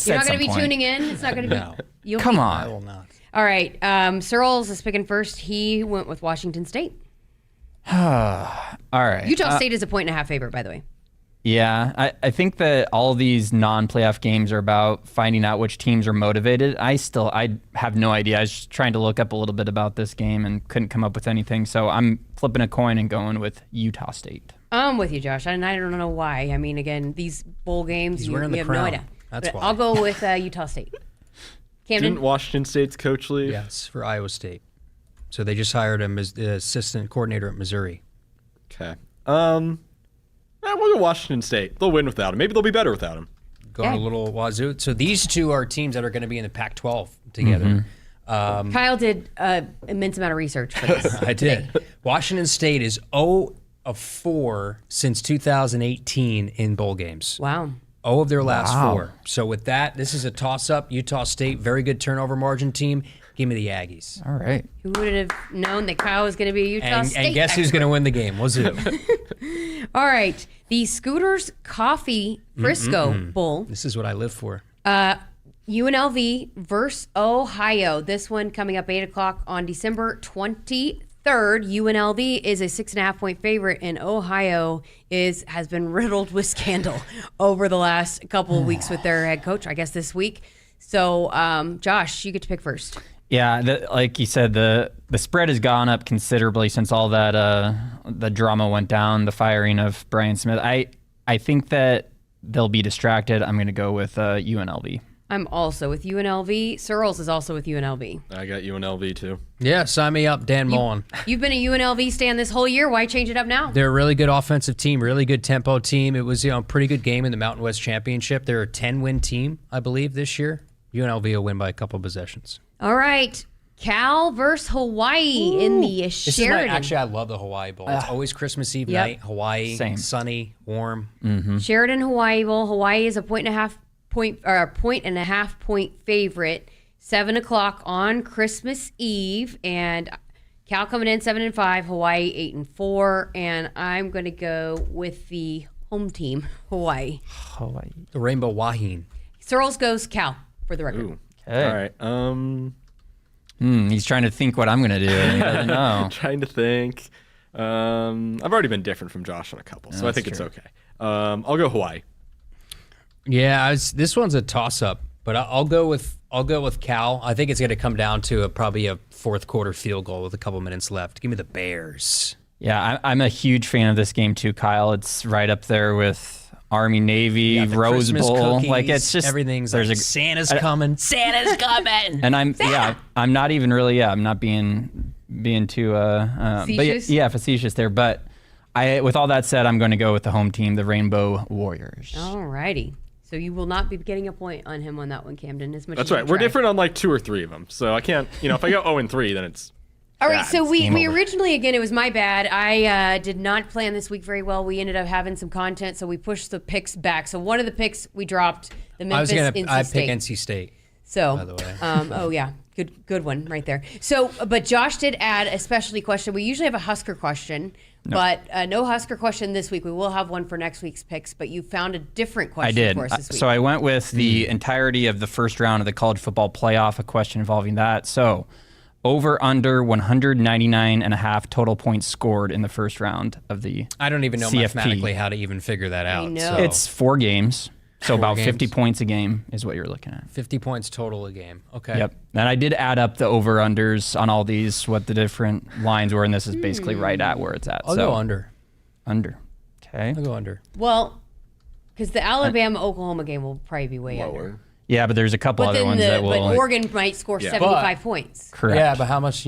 S21: You're
S5: not going to be tuning in? It's not going to be.
S6: No.
S21: Come on.
S6: I will not.
S5: All right. Searles is picking first. He went with Washington State.
S21: All right.
S5: Utah State is a 1.5 favorite, by the way.
S21: Yeah, I think that all these non-playoff games are about finding out which teams are motivated. I have no idea. I was just trying to look up a little bit about this game and couldn't come up with anything. So I'm flipping a coin and going with Utah State.
S5: I'm with you, Josh, and I don't know why. I mean, again, these bowl games, you have no idea.
S6: That's why.
S5: I'll go with Utah State. Camden?
S1: Didn't Washington State's coach leave?
S6: Yes, for Iowa State. So they just hired him as the assistant coordinator at Missouri.
S1: Okay. We'll go Washington State. They'll win without him. Maybe they'll be better without him.
S6: Going a little wazoo. So these two are teams that are going to be in the Pac-12 together.
S5: Kyle did an immense amount of research for this.
S6: I did. Washington State is 0-4 since 2018 in bowl games.
S5: Wow.
S6: 0 of their last 4. So with that, this is a toss-up. Utah State, very good turnover margin team. Give me the Aggies.
S21: All right.
S5: Who would have known that Kyle was going to be a Utah State
S6: And guess who's going to win the game? Wazoo.
S5: All right. The Scooters Coffee Frisco Bowl.
S6: This is what I live for.
S5: UNLV versus Ohio. This one coming up 8 o'clock on December 23rd. UNLV is a 6.5-point favorite, and Ohio has been riddled with scandal over the last couple of weeks with their head coach, I guess this week. So, Josh, you get to pick first.
S21: Yeah, like you said, the spread has gone up considerably since all that the drama went down, the firing of Brian Smith. I think that they'll be distracted. I'm going to go with UNLV.
S5: I'm also with UNLV. Searles is also with UNLV.
S1: I got UNLV too.
S6: Yeah, sign me up, Dan Mullen.
S5: You've been a UNLV stan this whole year. Why change it up now?
S6: They're a really good offensive team, really good tempo team. It was a pretty good game in the Mountain West Championship. They're a 10-win team, I believe, this year. UNLV will win by a couple possessions.
S5: All right. Cal versus Hawaii in the Sheridan.
S6: Actually, I love the Hawaii Bowl. It's always Christmas Eve night. Hawaii, sunny, warm.
S5: Sheridan Hawaii Bowl. Hawaii is a point and a half point favorite. 7:00 on Christmas Eve, and Cal coming in 7-5, Hawaii 8-4, and I'm going to go with the home team, Hawaii.
S6: The Rainbow Wahine.
S5: Searles goes Cal for the record.
S1: Ooh. Okay. All right.
S21: He's trying to think what I'm going to do. And he doesn't know.
S1: Trying to think. I've already been different from Josh on a couple, so I think it's okay. I'll go Hawaii.
S6: Yeah, this one's a toss-up, but I'll go with Cal. I think it's going to come down to probably a fourth quarter field goal with a couple minutes left. Give me the Bears.
S21: Yeah, I'm a huge fan of this game too, Kyle. It's right up there with Army, Navy, Rose
S6: Christmas
S21: Bowl.
S6: Cookies,
S21: like it's just
S6: everything's like Santa's coming.
S5: Santa's coming.
S21: And I'm not even really. I'm not being too
S5: facetious?
S21: But facetious there. But with all that said, I'm going to go with the home team, the Rainbow Warriors.
S5: All righty. So you will not be getting a point on him on that one, Camden. As much.
S1: That's
S5: as
S1: right. We're different on like 2 or 3 of them, so I can't. If I go 0-3, then it's.
S5: All right, so we originally, again, it was my bad. I did not plan this week very well. We ended up having some content, so we pushed the picks back. So one of the picks we dropped, the Memphis NC State.
S6: I pick NC State.
S5: So,
S6: by the way.
S5: oh yeah, good one right there. So, but Josh did add a specialty question. We usually have a Husker question, but no Husker question this week. We will have one for next week's picks, but you found a different question for us this week.
S21: So I went with the entirety of the first round of the college football playoff, a question involving that. So over under 199.5 total points scored in the first round of the
S6: I don't even know
S21: CFP.
S6: Mathematically how to even figure that out.
S5: I know.
S21: So. It's 4 games. So
S6: 4
S21: about
S6: games.
S21: 50 points a game is what you're looking at.
S6: 50 points total a game. Okay.
S21: Yep. And I did add up the over-unders on all these, what the different lines were, and this is basically right at where it's at.
S6: I'll go under.
S21: Under. Okay.
S6: I'll go under.
S5: Well, because the Alabama-Oklahoma game will probably be way under.
S21: Yeah, but there's a couple other ones that will.
S5: But Oregon might score 75 points.
S21: Correct.
S6: Yeah, but how much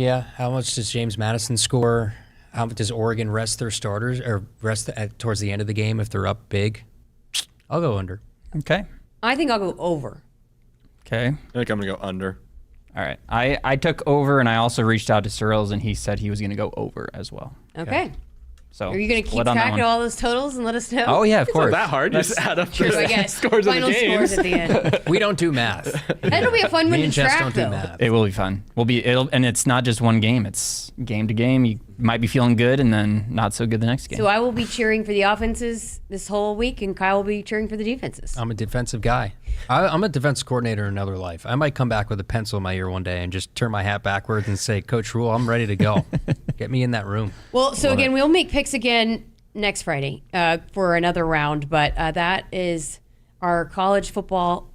S6: does James Madison score? How much does Oregon rest their starters or rest towards the end of the game if they're up big? I'll go under.
S21: Okay.
S5: I think I'll go over.
S21: Okay.
S1: I think I'm going to go under.
S21: All right. I took over, and I also reached out to Searles, and he said he was going to go over as well.
S5: Okay.
S21: So
S5: are you going to keep track of all those totals and let us know?
S21: Oh, yeah, of course.
S1: It's not that hard. Just add up the scores of the
S5: Final
S1: games.
S5: scores at the end.
S6: We don't do math.
S5: That'll be a fun one
S6: Me
S5: to
S6: and Jess
S5: track,
S6: don't
S5: though.
S6: do math.
S21: It will be fun. And it's not just one game. It's game to game. You might be feeling good and then not so good the next game.
S5: So I will be cheering for the offenses this whole week, and Kyle will be cheering for the defenses.
S6: I'm a defensive guy. I'm a defense coordinator in another life. I might come back with a pencil in my ear one day and just turn my hat backwards and say, Coach Rule, I'm ready to go. Get me in that room.
S5: Well, so again, we'll make picks again next Friday for another round, but that is our college football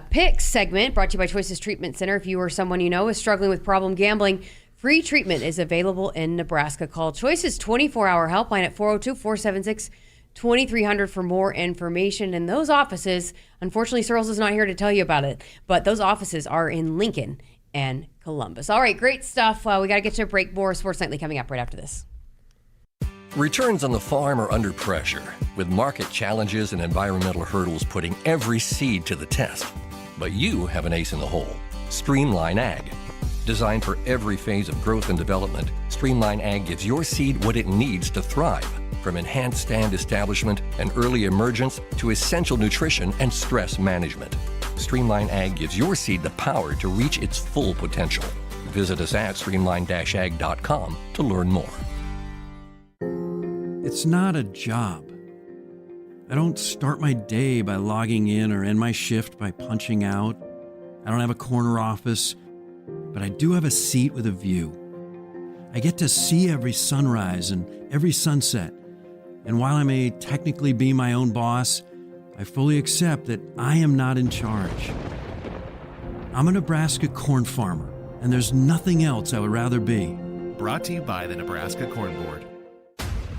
S5: picks segment brought to you by Choices Treatment Center. If you or someone you know is struggling with problem gambling, free treatment is available in Nebraska. Call Choices 24-hour helpline at 402-476-2300 for more information. And those offices, unfortunately, Searles is not here to tell you about it, but those offices are in Lincoln and Columbus. All right, great stuff. We got to get to a break. More Sports Nightly coming up right after this.
S3: Returns on the farm are under pressure, with market challenges and environmental hurdles putting every seed to the test. But you have an ace in the hole, Streamline Ag. Designed for every phase of growth and development, Streamline Ag gives your seed what it needs to thrive, from enhanced stand establishment and early emergence to essential nutrition and stress management. Streamline Ag gives your seed the power to reach its full potential. Visit us at streamline-ag.com to learn more.
S22: It's not a job. I don't start my day by logging in or end my shift by punching out. I don't have a corner office, but I do have a seat with a view. I get to see every sunrise and every sunset. And while I may technically be my own boss, I fully accept that I am not in charge. I'm a Nebraska corn farmer, and there's nothing else I would rather be.
S23: Brought to you by the Nebraska Corn Board.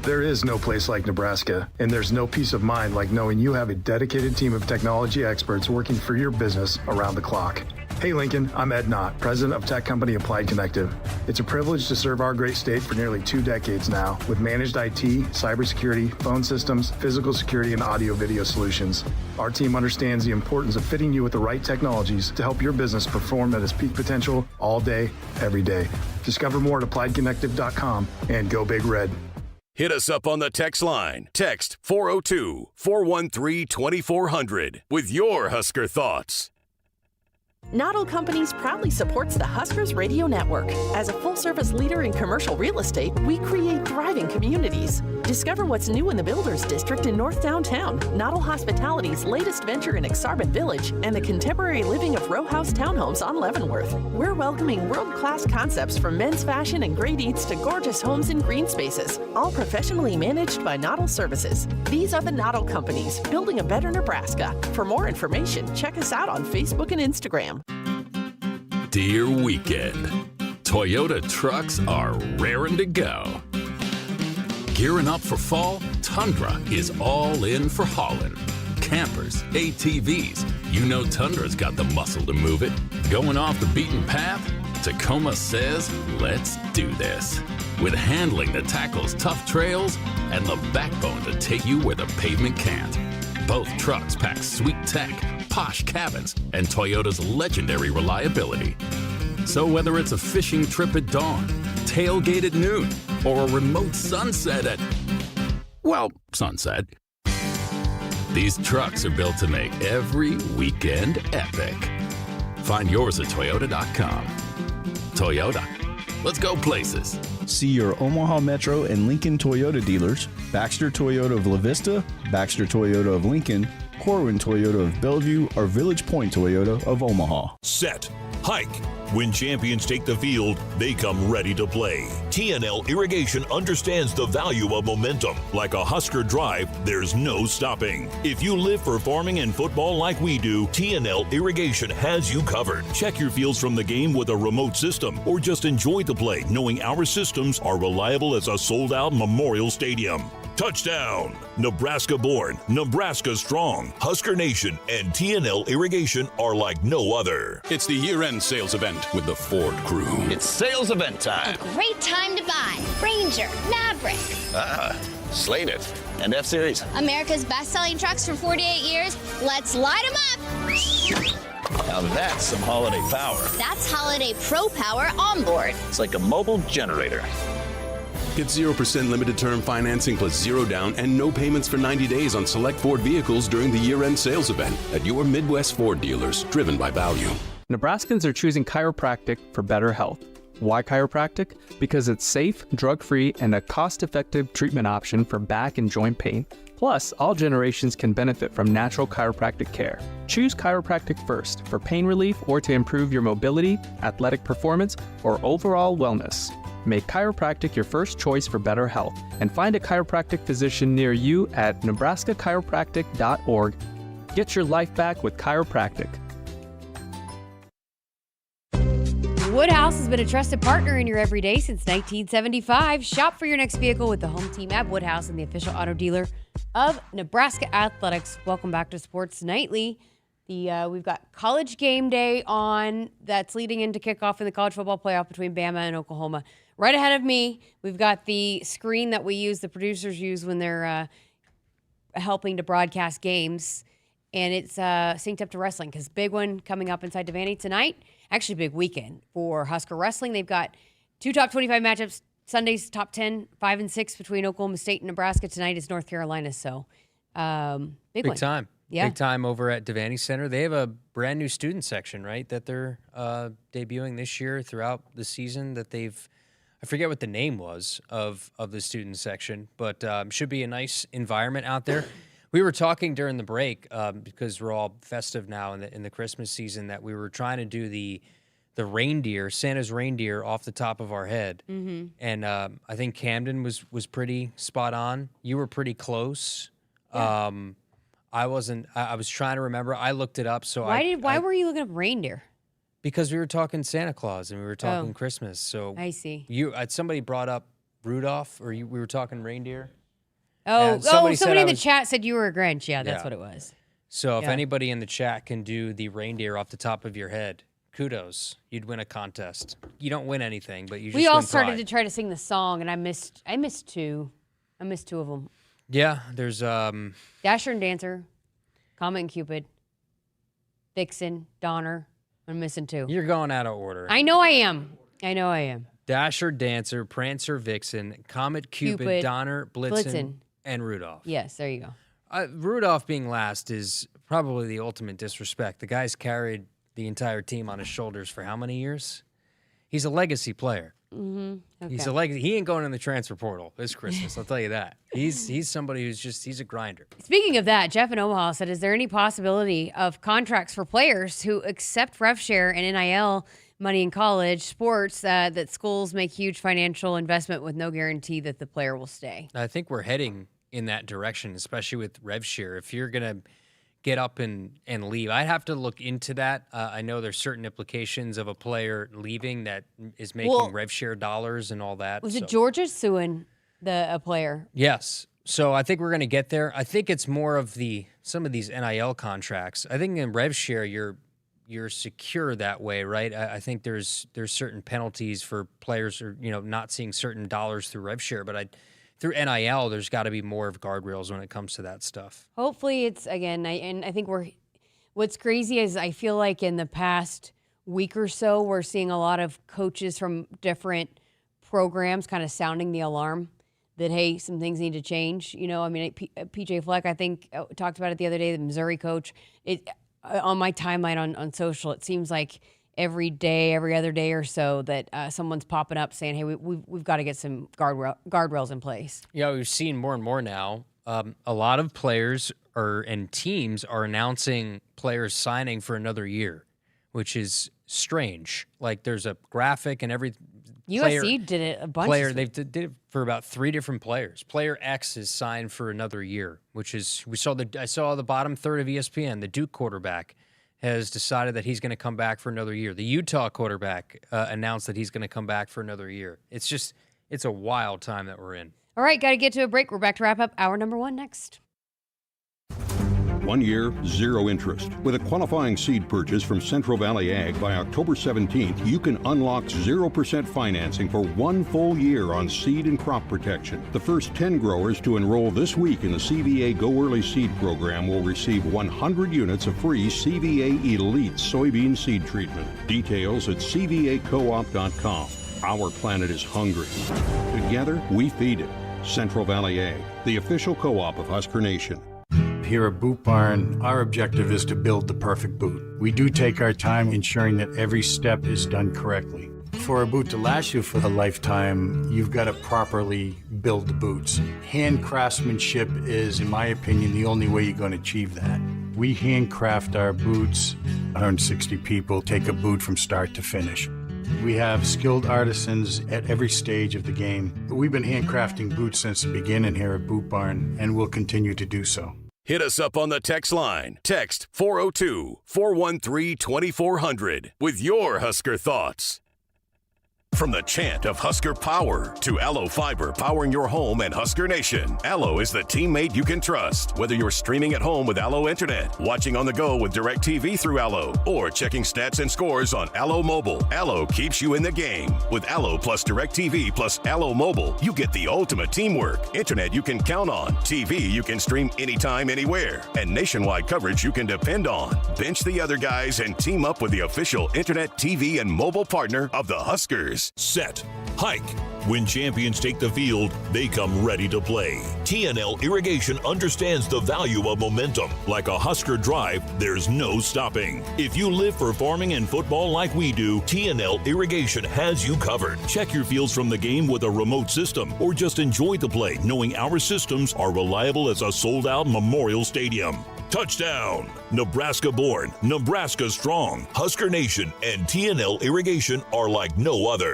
S9: There is no place like Nebraska, and there's no peace of mind like knowing you have a dedicated team of technology experts working for your business around the clock. Hey Lincoln, I'm Ed Knott, president of tech company Applied Connective. It's a privilege to serve our great state for nearly 2 decades now with managed IT, cybersecurity, phone systems, physical security, and audio-video solutions. Our team understands the importance of fitting you with the right technologies to help your business perform at its peak potential all day, every day. Discover more at appliedconnective.com and go Big Red.
S2: Hit us up on the text line. Text 402-413-2400 with your Husker thoughts.
S4: Noddle Companies proudly supports the Huskers Radio Network. As a full-service leader in commercial real estate, we create thriving communities. Discover what's new in the Builders District in North Downtown, Noddle Hospitality's latest venture in Exarban Village, and the contemporary living of row house townhomes on Leavenworth. We're welcoming world-class concepts from men's fashion and great eats to gorgeous homes and green spaces, all professionally managed by Noddle Services. These are the Noddle Companies, building a better Nebraska. For more information, check us out on Facebook and Instagram.
S7: Dear weekend, Toyota trucks are raring to go. Gearing up for fall, Tundra is all in for hauling. Campers, ATVs, you know Tundra's got the muscle to move it. Going off the beaten path? Tacoma says, let's do this. With handling that tackles tough trails and the backbone to take you where the pavement can't. Both trucks pack sweet tech, posh cabins, and Toyota's legendary reliability. So whether it's a fishing trip at dawn, tailgate at noon, or a remote sunset at, well, sunset, these trucks are built to make every weekend epic. Find yours at Toyota.com. Toyota, let's go places.
S23: See your Omaha Metro and Lincoln Toyota dealers, Baxter Toyota of La Vista, Baxter Toyota of Lincoln, Corwin Toyota of Bellevue, or Village Point Toyota of Omaha.
S10: Set. Hike. When champions take the field, they come ready to play. TNL Irrigation understands the value of momentum. Like a Husker drive, there's no stopping. If you live for farming and football like we do, TNL Irrigation has you covered. Check your fields from the game with a remote system, or just enjoy the play knowing our systems are reliable as a sold-out Memorial Stadium. Touchdown! Nebraska born, Nebraska strong. Husker Nation and TNL Irrigation are like no other.
S18: It's the year-end sales event with the Ford crew.
S19: It's sales event time.
S20: A great time to buy Ranger, Maverick.
S19: Slate It, and F-Series.
S20: America's best-selling trucks for 48 years. Let's light them up.
S19: Now that's some holiday power.
S20: That's Holiday Pro Power onboard.
S19: It's like a mobile generator.
S18: Get 0% limited term financing plus 0 down and no payments for 90 days on select Ford vehicles during the year-end sales event at your Midwest Ford dealers, driven by value.
S24: Nebraskans are choosing chiropractic for better health. Why chiropractic? Because it's safe, drug-free, and a cost-effective treatment option for back and joint pain. Plus, all generations can benefit from natural chiropractic care. Choose chiropractic first for pain relief or to improve your mobility, athletic performance, or overall wellness. Make chiropractic your first choice for better health and find a chiropractic physician near you at nebraskachiropractic.org. Get your life back with chiropractic.
S5: Woodhouse has been a trusted partner in your everyday since 1975. Shop for your next vehicle with the home team at Woodhouse and the official auto dealer of Nebraska Athletics. Welcome back to Sports Nightly. We've got College Game Day on. That's leading into kickoff in the college football playoff between Bama and Oklahoma. Right ahead of me, we've got the screen that the producers use when they're helping to broadcast games. And it's synced up to wrestling because big one coming up inside Devaney tonight. Actually, big weekend for Husker wrestling. They've got 2 top 25 matchups. Sunday's top 10, 5 and 6 between Oklahoma State and Nebraska. Tonight is North Carolina. So big one.
S6: Time.
S5: Yeah.
S6: Big time over at Devaney Center. They have a brand new student section, right, that they're debuting this year throughout the season that they've, I forget what the name was of the student section, but should be a nice environment out there. We were talking during the break because we're all festive now in the Christmas season that we were trying to do the reindeer, Santa's reindeer off the top of our head. Mm-hmm. And I think Camden was pretty spot on. You were pretty close. Yeah. I wasn't. I was trying to remember. I looked it up. So
S5: why were you looking up reindeer?
S6: Because we were talking Santa Claus and we were talking Christmas. So
S5: I see.
S6: Somebody brought up Rudolph, or we were talking reindeer.
S5: Oh,
S6: somebody
S5: somebody in the chat said you were a Grinch. Yeah, that's what it was.
S6: So if
S5: Yeah.
S6: anybody in the chat can do the reindeer off the top of your head, kudos. You'd win a contest. You don't win anything, but you just
S5: We all
S6: win
S5: started
S6: pride.
S5: to try to sing the song, and I missed two. I missed two of them.
S6: Yeah, there's
S5: Dasher and Dancer, Comet and Cupid, Vixen, Donner. I'm missing two.
S6: You're going out of order.
S5: I know I am.
S6: Dasher, Dancer, Prancer, Vixen, Comet, Cupid, Donner, Blitzen, and Rudolph.
S5: Yes, there you go.
S6: Rudolph being last is probably the ultimate disrespect. The guy's carried the entire team on his shoulders for how many years? He's a legacy player.
S5: Mm-hmm. Okay.
S6: He's a legacy. He ain't going in the transfer portal this Christmas. I'll tell you that. He's somebody he's a grinder.
S5: Speaking of that, Jeff in Omaha said, is there any possibility of contracts for players who accept rev share and NIL money in college sports that schools make huge financial investment with no guarantee that the player will stay?
S6: I think we're heading in that direction, especially with rev share. If you're going to get up and leave, I'd have to look into that. I know there's certain implications of a player leaving that is making rev share dollars and all that.
S5: Was it Georgia suing a player?
S6: Yes. So I think we're going to get there. I think it's more of some of these NIL contracts. I think in rev share, you're secure that way, right? I think there's certain penalties for players or not seeing certain dollars through rev share, but through NIL, there's got to be more of guardrails when it comes to that stuff.
S5: Hopefully it's, again, I think what's crazy is I feel like in the past week or so, we're seeing a lot of coaches from different programs kind of sounding the alarm that, hey, some things need to change. PJ Fleck, I think, talked about it the other day, the Missouri coach. On my timeline on social, it seems like every other day or so that someone's popping up saying, hey, we've got to get some guardrails in place.
S6: Yeah, we've seen more and more now. A lot of players and teams are announcing players signing for another year, which is strange. Like there's a graphic and every
S5: USC did it a bunch.
S6: They did it for about 3 different players. Player X is signed for another year, which is I saw the bottom third of ESPN. The Duke quarterback has decided that he's going to come back for another year. The Utah quarterback announced that he's going to come back for another year. It's a wild time that we're in.
S5: All right, got to get to a break. We're back to wrap up hour number 1 next.
S8: 1 year, 0 interest. With a qualifying seed purchase from Central Valley Ag by October 17th, you can unlock 0% financing for 1 full year on seed and crop protection. The first 10 growers to enroll this week in the CVA Go Early Seed program will receive 100 units of free CVA Elite soybean seed treatment. Details at cvacoop.com. Our planet is hungry. Together, we feed it. Central Valley Ag, the official co-op of Husker Nation.
S11: Here at Boot Barn, our objective is to build the perfect boot. We do take our time ensuring that every step is done correctly. For a boot to last you for a lifetime, you've got to properly build the boots. Hand craftsmanship is, in my opinion, the only way you're going to achieve that. We handcraft our boots. 160 people take a boot from start to finish. We have skilled artisans at every stage of the game. We've been handcrafting boots since the beginning here at Boot Barn, and we'll continue to do so.
S2: Hit us up on the text line. Text 402-413-2400 with your Husker thoughts. From the chant of Husker Power to Allo Fiber powering your home and Husker Nation, Allo is the teammate you can trust. Whether you're streaming at home with Allo Internet, watching on the go with DirecTV through Allo, or checking stats and scores on Allo Mobile, Allo keeps you in the game. With Allo plus DirecTV plus Allo Mobile, you get the ultimate teamwork. Internet you can count on, TV you can stream anytime, anywhere, and nationwide coverage you can depend on. Bench the other guys and team up with the official Internet, TV, and mobile partner of the Huskers.
S10: Set, hike. When champions take the field, they come ready to play. TNL Irrigation understands the value of momentum. Like a Husker drive, there's no stopping. If you live for farming and football like we do, TNL Irrigation has you covered. Check your fields from the game with a remote system, or just enjoy the play knowing our systems are reliable as a sold-out Memorial Stadium. Touchdown! Nebraska born, Nebraska strong. Husker Nation and TNL Irrigation are like no other.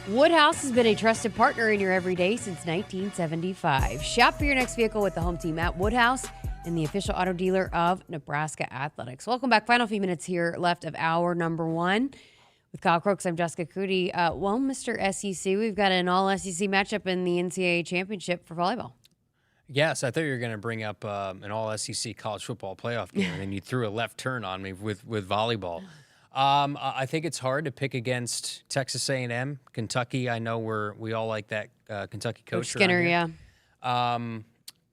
S5: Woodhouse has been a trusted partner in your everyday since 1975. Shop for your next vehicle with the home team at Woodhouse and the official auto dealer of Nebraska Athletics. Welcome back. Final few minutes here left of hour number 1 With Kyle Crooks, I'm Jessica Coody. Well, Mr. SEC, we've got an all-SEC matchup in the NCAA championship for volleyball.
S6: Yes, I thought you were going to bring up an all-SEC college football playoff game, and then you threw a left turn on me with volleyball. I think it's hard to pick against Texas A&M, Kentucky. I know we all like that Kentucky coach
S5: Skinner, yeah.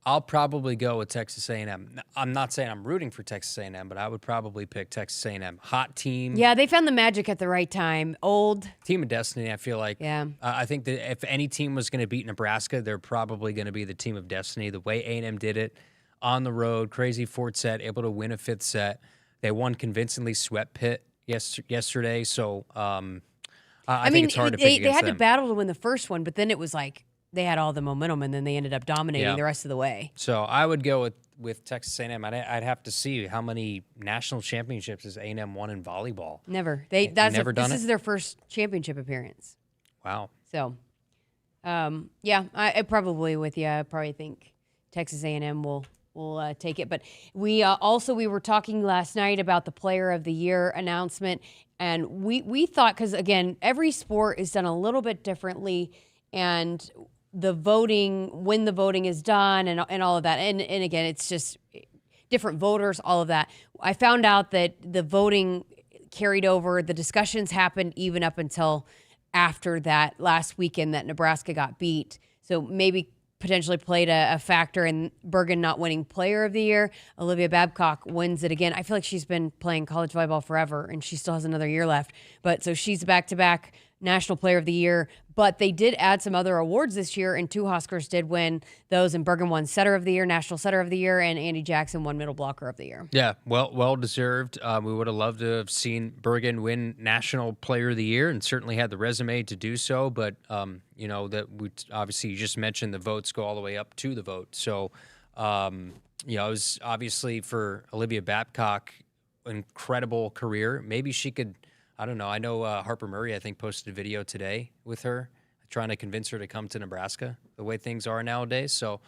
S6: I'll probably go with Texas A&M. I'm not saying I'm rooting for Texas A&M, but I would probably pick Texas A&M. Hot team.
S5: Yeah, they found the magic at the right time. Old.
S6: Team of destiny, I feel like.
S5: Yeah.
S6: I think that if any team was going to beat Nebraska, they're probably going to be the team of destiny. The way A&M did it on the road, crazy fourth set, able to win a fifth set. They won convincingly, swept Pitt yesterday. So I think it's hard to pick against them.
S5: They had to battle to win the first one, but then it was like they had all the momentum, and then they ended up dominating the rest of the way.
S6: So I would go with Texas A&M. I'd have to see how many national championships has A&M won in volleyball.
S5: Never.
S6: This
S5: is their first championship appearance.
S6: Wow.
S5: So, I probably with you. I probably think Texas A&M will take it. But we were talking last night about the Player of the Year announcement, and we thought, because again, every sport is done a little bit differently, and the voting, when the voting is done, and all of that. And again, it's just different voters, all of that. I found out that the voting carried over, the discussions happened even up until after that last weekend that Nebraska got beat. So maybe potentially played a factor in Bergen not winning Player of the Year. Olivia Babcock wins it again. I feel like she's been playing college volleyball forever, and she still has another year left. But so she's back-to-back National Player of the Year. But they did add some other awards this year, and two Huskers did win those. And Bergen won Setter of the Year, National Setter of the Year, and Andy Jackson won Middle Blocker of the Year.
S6: Yeah, well deserved. We would have loved to have seen Bergen win National Player of the Year, and certainly had the resume to do so. But that we obviously, you just mentioned the votes go all the way up to the vote. So it was obviously for Olivia Babcock, incredible career. Maybe she could. I don't know. I know Harper Murray, I think, posted a video today with her trying to convince her to come to Nebraska, the way things are nowadays. So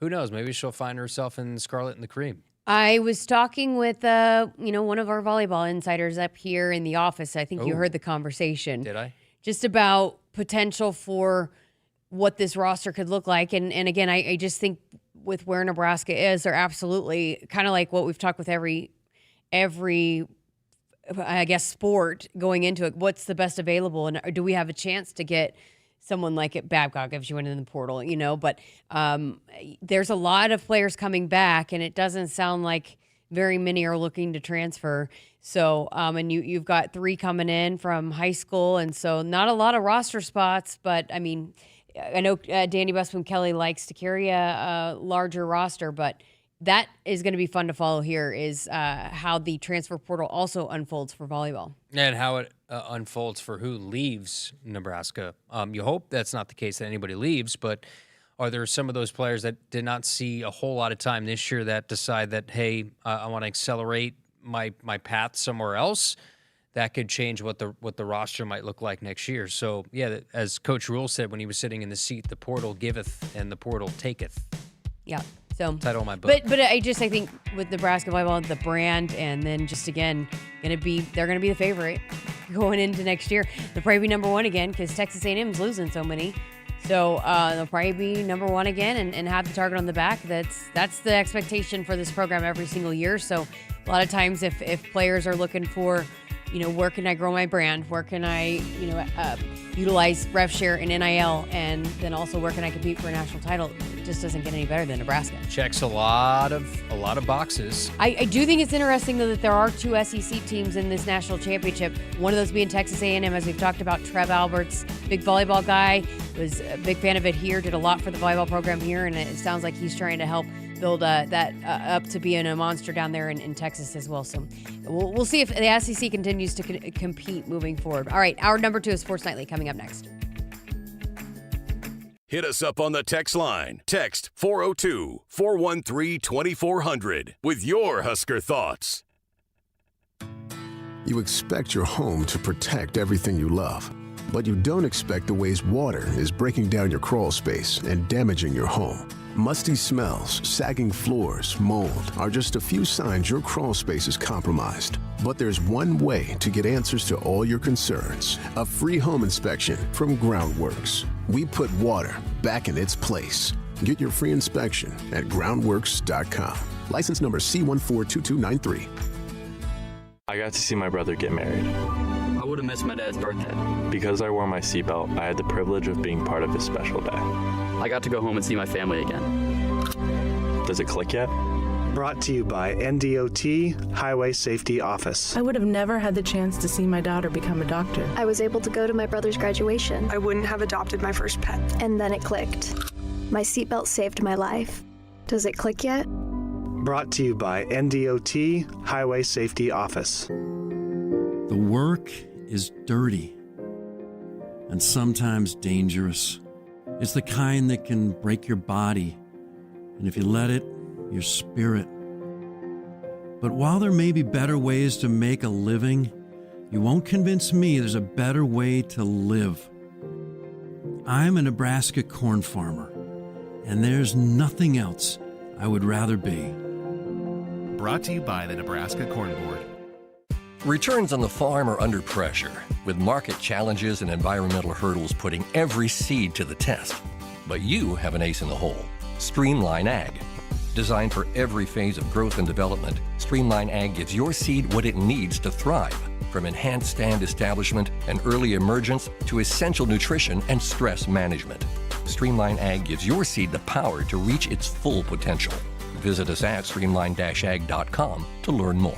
S6: who knows? Maybe she'll find herself in Scarlet and the Cream.
S5: I was talking with one of our volleyball insiders up here in the office. I think you heard the conversation.
S6: Did I?
S5: Just about potential for what this roster could look like. And again, I just think with where Nebraska is, they're absolutely kind of like what we've talked with every I guess, sport going into it. What's the best available, and do we have a chance to get someone like it, Babcock, if she went in the portal, But there's a lot of players coming back, and it doesn't sound like very many are looking to transfer. So, and you've got 3 coming in from high school, and so not a lot of roster spots, but I mean, I know Danny Busman Kelly likes to carry a larger roster, but that is going to be fun to follow here is how the transfer portal also unfolds for volleyball.
S6: And how it unfolds for who leaves Nebraska. You hope that's not the case, that anybody leaves, but are there some of those players that did not see a whole lot of time this year that decide that, hey, I want to accelerate my path somewhere else? That could change what the roster might look like next year. So, yeah, as Coach Rule said when he was sitting in the seat, the portal giveth and the portal taketh.
S5: Yeah. So
S6: title of my book.
S5: But I think with Nebraska volleyball, the brand, and then just again they're gonna be the favorite going into next year. They'll probably be number 1 again because Texas A&M's losing so many. So they'll probably be number 1 again and have the target on the back. That's the expectation for this program every single year. So a lot of times if players are looking for, where can I grow my brand? Where can I, utilize rev share and NIL? And then also where can I compete for a national title? It just doesn't get any better than Nebraska.
S6: Checks a lot of boxes.
S5: I do think it's interesting, though, that there are 2 SEC teams in this national championship. One of those being Texas A&M, as we've talked about. Trev Alberts, big volleyball guy, was a big fan of it here, did a lot for the volleyball program here, and it sounds like he's trying to help build that up to being a monster down there in Texas as well. So we'll see if the SEC continues to compete moving forward. All right, hour number 2 of Sports Nightly coming up next.
S2: Hit us up on the text line. Text 402-413-2400 with your Husker thoughts.
S12: You expect your home to protect everything you love, but you don't expect the ways water is breaking down your crawl space and damaging your home. Musty smells, sagging floors, mold are just a few signs your crawl space is compromised. But there's one way to get answers to all your concerns. A free home inspection from Groundworks. We put water back in its place. Get your free inspection at groundworks.com. License number C142293.
S13: I got to see my brother get married.
S14: I would have missed my dad's birthday.
S13: Because I wore my seatbelt, I had the privilege of being part of his special day.
S14: I got to go home and see my family again.
S13: Does it click yet?
S16: Brought to you by NDOT Highway Safety Office.
S15: I would have never had the chance to see my daughter become a doctor.
S17: I was able to go to my brother's graduation.
S25: I wouldn't have adopted my first pet.
S17: And then it clicked. My seatbelt saved my life. Does it click yet?
S16: Brought to you by NDOT Highway Safety Office.
S22: The work is dirty and sometimes dangerous. It's the kind that can break your body, and if you let it, your spirit. But while there may be better ways to make a living, you won't convince me there's a better way to live. I'm a Nebraska corn farmer, and there's nothing else I would rather be.
S26: Brought to you by the Nebraska Corn Board.
S3: Returns on the farm are under pressure, with market challenges and environmental hurdles putting every seed to the test. But you have an ace in the hole. Streamline Ag. Designed for every phase of growth and development, Streamline Ag gives your seed what it needs to thrive, from enhanced stand establishment and early emergence to essential nutrition and stress management. Streamline Ag gives your seed the power to reach its full potential. Visit us at streamline-ag.com to learn more.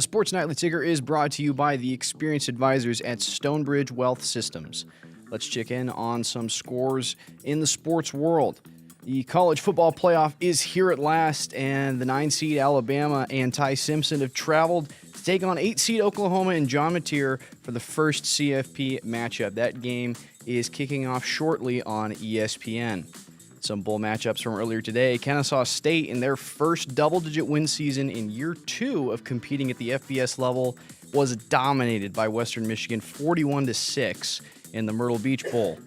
S1: The Sports Nightly Ticker is brought to you by the experienced advisors at Stonebridge Wealth Systems. Let's check in on some scores in the sports world. The college football playoff is here at last, and the 9-seed Alabama and Ty Simpson have traveled to take on 8-seed Oklahoma and John Mateer for the first CFP matchup. That game is kicking off shortly on ESPN. Some bowl matchups from earlier today. Kennesaw State, in their first double-digit win season in year 2 of competing at the FBS level, was dominated by Western Michigan 41-6 in the Myrtle Beach Bowl.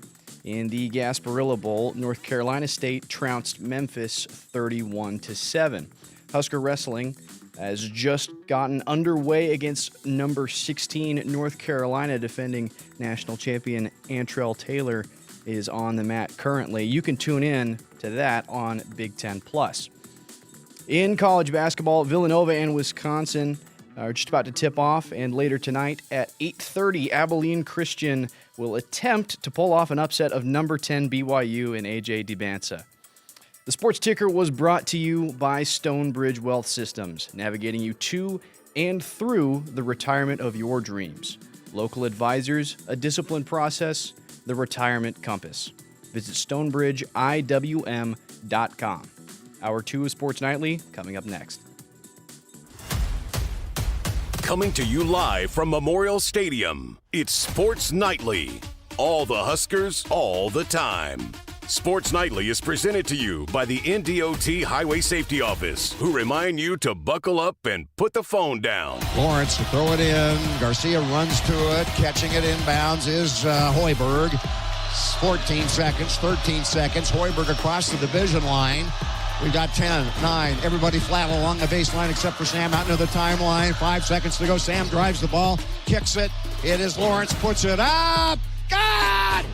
S1: In the Gasparilla Bowl, North Carolina State trounced Memphis 31-7. Husker Wrestling has just gotten underway against number 16 North Carolina. Defending national champion Antrell Taylor is on the mat currently. You can tune in to that on Big Ten Plus. In college basketball, Villanova and Wisconsin are just about to tip off, and later tonight at 8:30, Abilene Christian will attempt to pull off an upset of number 10 BYU and AJ DeBansa. The Sports Ticker was brought to you by Stonebridge Wealth Systems, navigating you to and through the retirement of your dreams. Local advisors, a disciplined process, the retirement compass. Visit StonebridgeIWM.com. Hour 2 of Sports Nightly coming up next.
S2: Coming to you live from Memorial Stadium, it's Sports Nightly. All the Huskers, all the time. Sports Nightly is presented to you by the NDOT Highway Safety Office, who remind you to buckle up and put the phone down.
S4: Lawrence to throw it in. Garcia runs to it. Catching it inbounds is Hoiberg. 14 seconds, 13 seconds. Hoiberg across the division line. We've got 10, 9, everybody flat along the baseline except for Sam out into the timeline. 5 seconds to go. Sam drives the ball, kicks it. It is Lawrence, puts it up. God!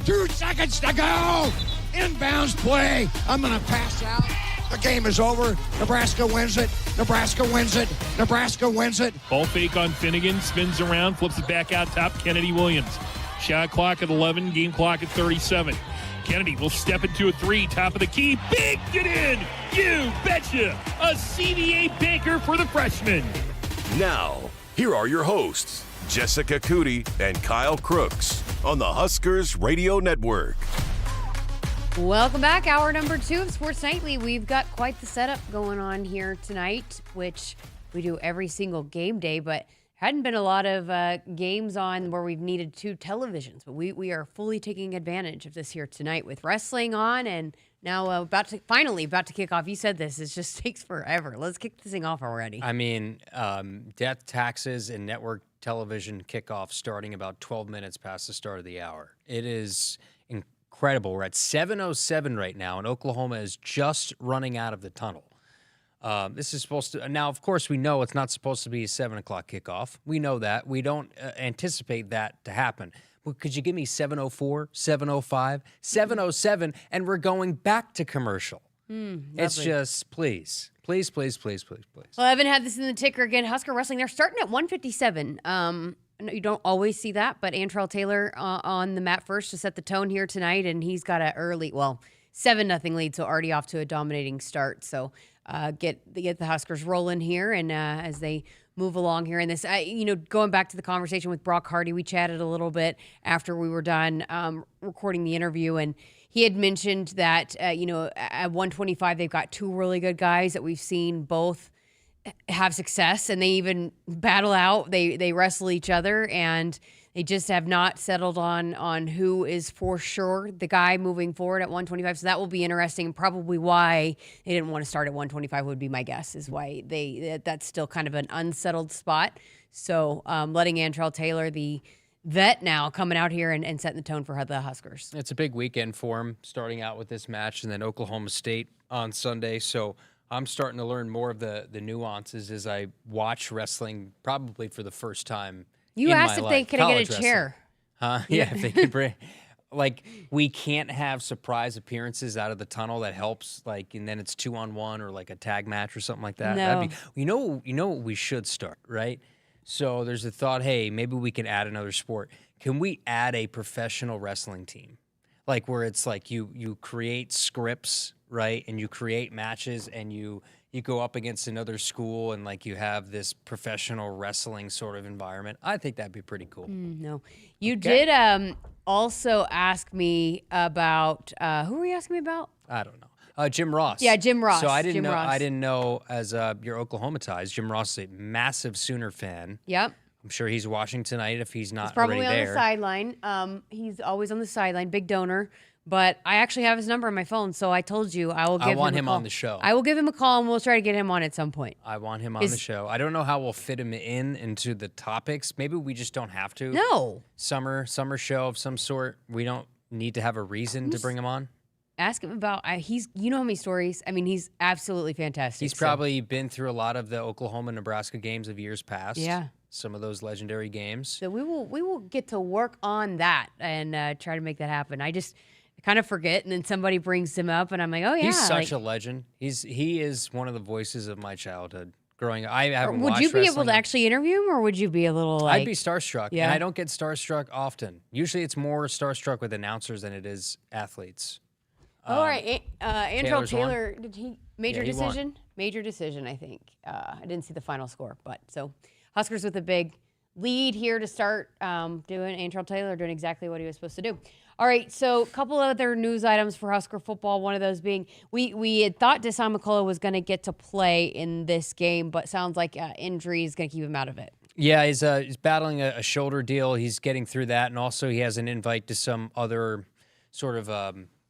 S4: 2 seconds to go. Inbounds play. I'm going to pass out. The game is over. Nebraska wins it. Nebraska wins it. Nebraska wins it.
S7: Ball fake on Finnegan. Spins around. Flips it back out top. Kennedy Williams. Shot clock at 11. Game clock at 37. Kennedy will step into a 3. Top of the key. Big get in. You betcha. A CVA banker for the freshman.
S2: Now, here are your hosts, Jessica Coody and Kyle Crooks on the Huskers Radio Network.
S5: Welcome back. Hour number 2 of Sports Nightly. We've got quite the setup going on here tonight, which we do every single game day, but hadn't been a lot of games on where we've needed 2 televisions, but we are fully taking advantage of this here tonight with wrestling on, and now about to kick off. You said this, it just takes forever. Let's kick this thing off already.
S6: I mean, death, taxes, and network television kickoff starting about 12 minutes past the start of the hour. It is incredible. We're at 7:07 right now, and Oklahoma is just running out of the tunnel. This is supposed to, now of course we know it's not supposed to be a 7 o'clock kickoff. We know that. We don't anticipate that to happen. But could you give me 7:04, 7:05, 7:07, and we're going back to commercial? It's just, please.
S5: Well, Evan had this in the ticker again. Husker Wrestling, they're starting at 157. You don't always see that, but Antrell Taylor on the mat first to set the tone here tonight, and he's got an early, 7-0 lead, so already off to a dominating start. So get the Huskers rolling here, and as they move along here in this, going back to the conversation with Brock Hardy, we chatted a little bit after we were done recording the interview, and he had mentioned that at 125 they've got 2 really good guys that we've seen both have success, and they even battle out. They wrestle each other, and they just have not settled on who is for sure the guy moving forward at 125. So that will be interesting. Probably why they didn't want to start at 125 would be my guess, is why that's still kind of an unsettled spot. So letting Antrell Taylor, the vet now, coming out here and setting the tone for the Huskers.
S6: It's a big weekend for him, starting out with this match and then Oklahoma State on Sunday. So I'm starting to learn more of the nuances as I watch wrestling probably for the first time.
S5: You asked if they could get a chair.
S6: Huh? Yeah, if they could bring, we can't have surprise appearances out of the tunnel. That helps, and then it's 2-on-1 or a tag match or something like that.
S5: No.
S6: You know what we should start, right? So there's a thought, hey, maybe we can add another sport. Can we add a professional wrestling team? Where it's you create scripts, right? And you create matches and you you go up against another school and like you have this professional wrestling sort of environment. I think that'd be pretty cool.
S5: No, you did also ask me about who were you asking me about?
S6: I don't know. Jim Ross.
S5: Yeah, Jim Ross.
S6: So I didn't
S5: Jim
S6: know.
S5: Ross.
S6: I didn't know as your Oklahoma ties. Jim Ross is a massive Sooner fan.
S5: Yep.
S6: I'm sure he's watching tonight if he's not
S5: He's probably
S6: already
S5: on
S6: there.
S5: the sideline. He's always on the sideline, big donor. But I actually have his number on my phone, so I told you I will give him a call.
S6: I want him on the show.
S5: I will give him a call, and we'll try to get him on at some point.
S6: I want him on the show. I don't know how we'll fit him into the topics. Maybe we just don't have to.
S5: No.
S6: Summer show of some sort. We don't need to have a reason to bring him on.
S5: Ask him about you know how many stories. I mean, he's absolutely fantastic.
S6: He's probably been through a lot of the Oklahoma-Nebraska games of years past.
S5: Yeah.
S6: Some of those legendary games.
S5: So we will get to work on that and try to make that happen. I kind of forget, and then somebody brings him up, and I'm like, oh yeah.
S6: He's such a legend. He is one of the voices of my childhood. Growing up, I haven't
S5: Would
S6: watched
S5: you be able
S6: wrestling.
S5: to actually interview him, or would you be a little like?
S6: I'd be starstruck,
S5: Yeah.
S6: and I don't get starstruck often. Usually, it's more starstruck with announcers than it is athletes.
S5: All right, Andrew Taylor,
S6: won.
S5: did he major
S6: Yeah, he won.
S5: decision? Major decision, I think. I didn't see the final score, but so Huskers with a big lead here to start doing. Andrew Taylor doing exactly what he was supposed to do. All right, so a couple of other news items for Husker football. One of those being we had thought Deshaun McCullough was going to get to play in this game, but sounds like injury is going to keep him out of it.
S6: Yeah, he's battling a shoulder deal. He's getting through that, and also he has an invite to some other sort of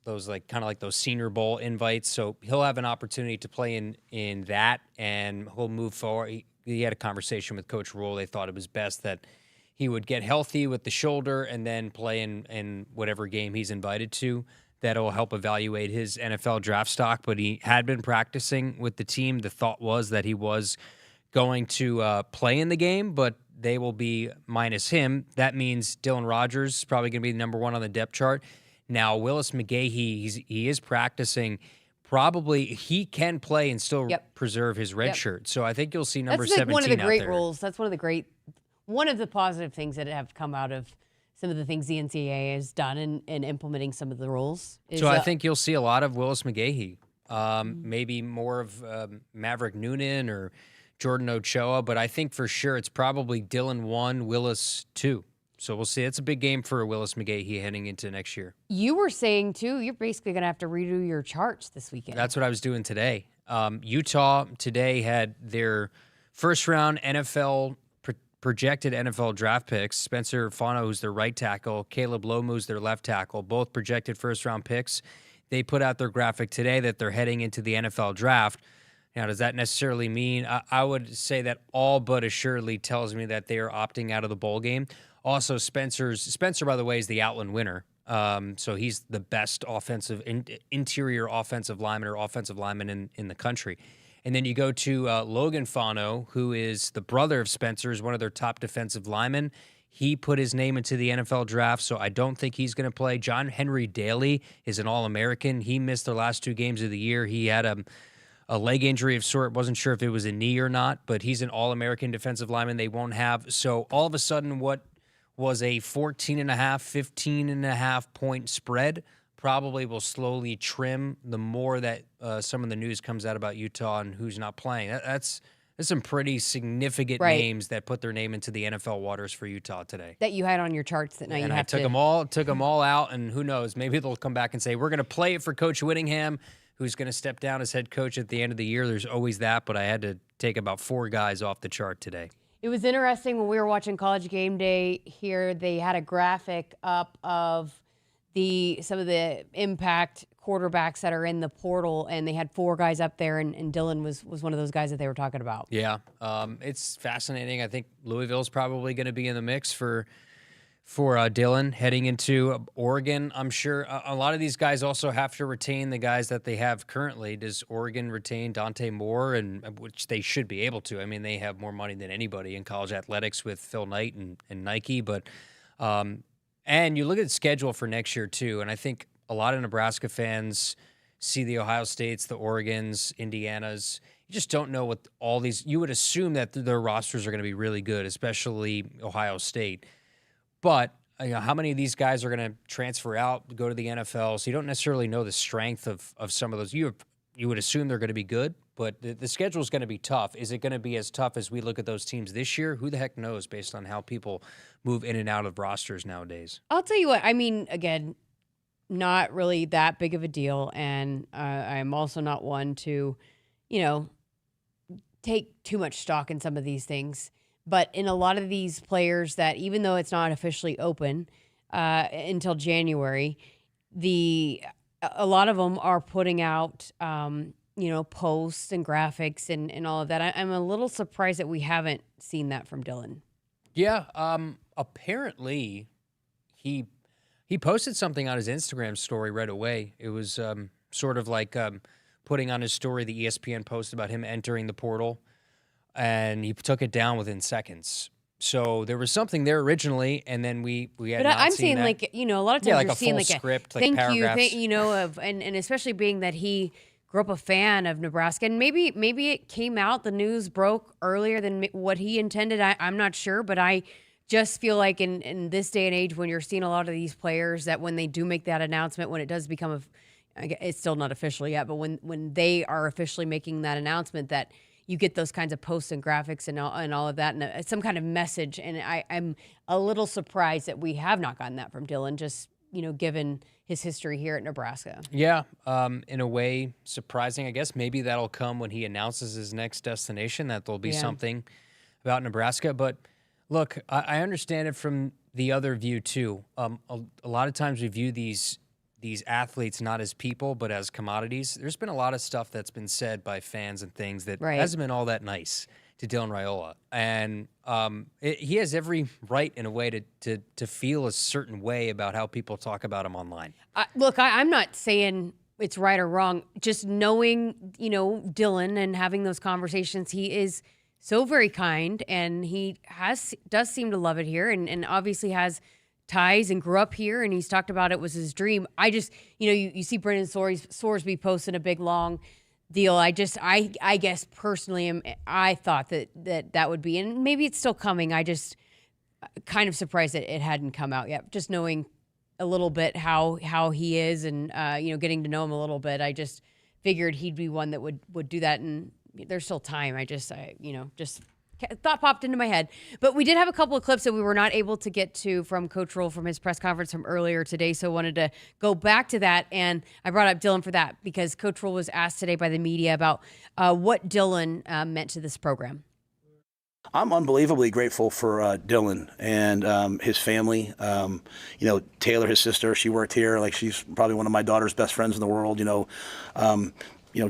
S6: those kind of like those Senior Bowl invites. So he'll have an opportunity to play in that, and he'll move forward. He had a conversation with Coach Rule. They thought it was best that he would get healthy with the shoulder and then play in whatever game he's invited to. That'll help evaluate his NFL draft stock. But he had been practicing with the team. The thought was that he was going to play in the game, but they will be minus him. That means Dylan Rogers is probably going to be number one on the depth chart. Now, Willis McGahee, he is practicing. Probably he can play and still preserve his red shirt. So I think you'll see number 17 out there.
S5: That's one of the great rules. That's one of the positive things that have come out of some of the things the NCAA has done in implementing some of the rules.
S6: So I think you'll see a lot of Willis McGahee, maybe more of Maverick Noonan or Jordan Ochoa, but I think for sure it's probably Dylan 1, Willis 2. So we'll see. It's a big game for Willis McGahee heading into next year.
S5: You were saying, too, you're basically going to have to redo your charts this weekend.
S6: That's what I was doing today. Utah today had their first-round projected NFL draft picks. Spencer Fano, who's their right tackle, Caleb Lomu, who's their left tackle, both projected first-round picks. They put out their graphic today that they're heading into the NFL draft. Now, does that necessarily mean? I would say that all but assuredly tells me that they are opting out of the bowl game. Also, Spencer, by the way, is the Outland winner. So he's the best interior offensive lineman or offensive lineman in the country. And then you go to Logan Fano, who is the brother of Spencer, is one of their top defensive linemen. He put his name into the NFL draft, so I don't think he's going to play. John Henry Daly is an All-American. He missed the last 2 games of the year. He had a leg injury of sort. Wasn't sure if it was a knee or not, but he's an All-American defensive lineman they won't have. So all of a sudden, what was a 15.5 point spread probably will slowly trim the more that some of the news comes out about Utah and who's not playing. That's some pretty significant names that put their name into the NFL waters for Utah today.
S5: That you had on your charts that now you have
S6: I took them all out, and who knows, maybe they'll come back and say, we're going to play it for Coach Whittingham, who's going to step down as head coach at the end of the year. There's always that, but I had to take about 4 guys off the chart today.
S5: It was interesting when we were watching College Game Day here. They had a graphic up of some of the impact quarterbacks that are in the portal, and they had 4 guys up there, and Dylan was one of those guys that they were talking about.
S6: Yeah, it's fascinating. I think Louisville's probably going to be in the mix for Dylan heading into Oregon. I'm sure a lot of these guys also have to retain the guys that they have currently. Does Oregon retain Dante Moore, and which they should be able to? I mean, they have more money than anybody in college athletics with Phil Knight and Nike. But and you look at the schedule for next year too, and I think a lot of Nebraska fans see the Ohio States, the Oregons, Indianas. You just don't know what all these. You would assume that their rosters are going to be really good, especially Ohio State. But how many of these guys are going to transfer out, go to the NFL? So you don't necessarily know the strength of some of those. You would assume they're going to be good, But the schedule is going to be tough. Is it going to be as tough as we look at those teams this year? Who the heck knows based on how people move in and out of rosters nowadays?
S5: I'll tell you what, I mean, again, not really that big of a deal. And I'm also not one to, take too much stock in some of these things. But in a lot of these players that, even though it's not officially open until January, a lot of them are putting out, posts and graphics and all of that. I'm a little surprised that we haven't seen that from Dylan.
S6: Yeah, apparently he posted something on his Instagram story right away. It was sort of like putting on his story the ESPN post about him entering the portal, and he took it down within seconds. So there was something there originally, and then we had. But not
S5: I'm
S6: seen
S5: seeing
S6: that.
S5: a lot of times you're
S6: a
S5: seeing
S6: full
S5: like
S6: script,
S5: a
S6: like
S5: thank
S6: paragraphs.
S5: you, and especially being that he grew up a fan of Nebraska, and maybe it came out, the news broke earlier than what he intended. I'm not sure, but I just feel like in this day and age, when you're seeing a lot of these players, that when they do make that announcement, when it does become it's still not official yet, but when they are officially making that announcement, that you get those kinds of posts and graphics and all of that, and some kind of message. And I'm a little surprised that we have not gotten that from Dylan, just given his history here at Nebraska.
S6: Yeah, in a way, surprising. I guess maybe that'll come when he announces his next destination, that there'll be something about Nebraska. But look, I understand it from the other view too. A lot of times we view these athletes not as people, but as commodities. There's been a lot of stuff that's been said by fans and things that hasn't been all that nice to Dylan Raiola. And he has every right, in a way, to feel a certain way about how people talk about him online.
S5: Look, I'm not saying it's right or wrong. Just knowing, Dylan and having those conversations, he is so very kind, and he does seem to love it here, and obviously has ties and grew up here, and he's talked about it was his dream. I just, you see Brendan Sorsby posting a big long deal. I guess personally, I thought that would be, and maybe it's still coming. I just kind of surprised that it hadn't come out yet. Just knowing a little bit how he is, and getting to know him a little bit, I just figured he'd be one that would do that. And there's still time. I just thought popped into my head. But we did have a couple of clips that we were not able to get to from Coach Rule from his press conference from earlier today, so I wanted to go back to that. And I brought up Dylan for that because Coach Rule was asked today by the media about what Dylan meant to this program.
S9: I'm unbelievably grateful for Dylan and his family. Taylor, his sister, she worked here. Like, she's probably one of my daughter's best friends in the world.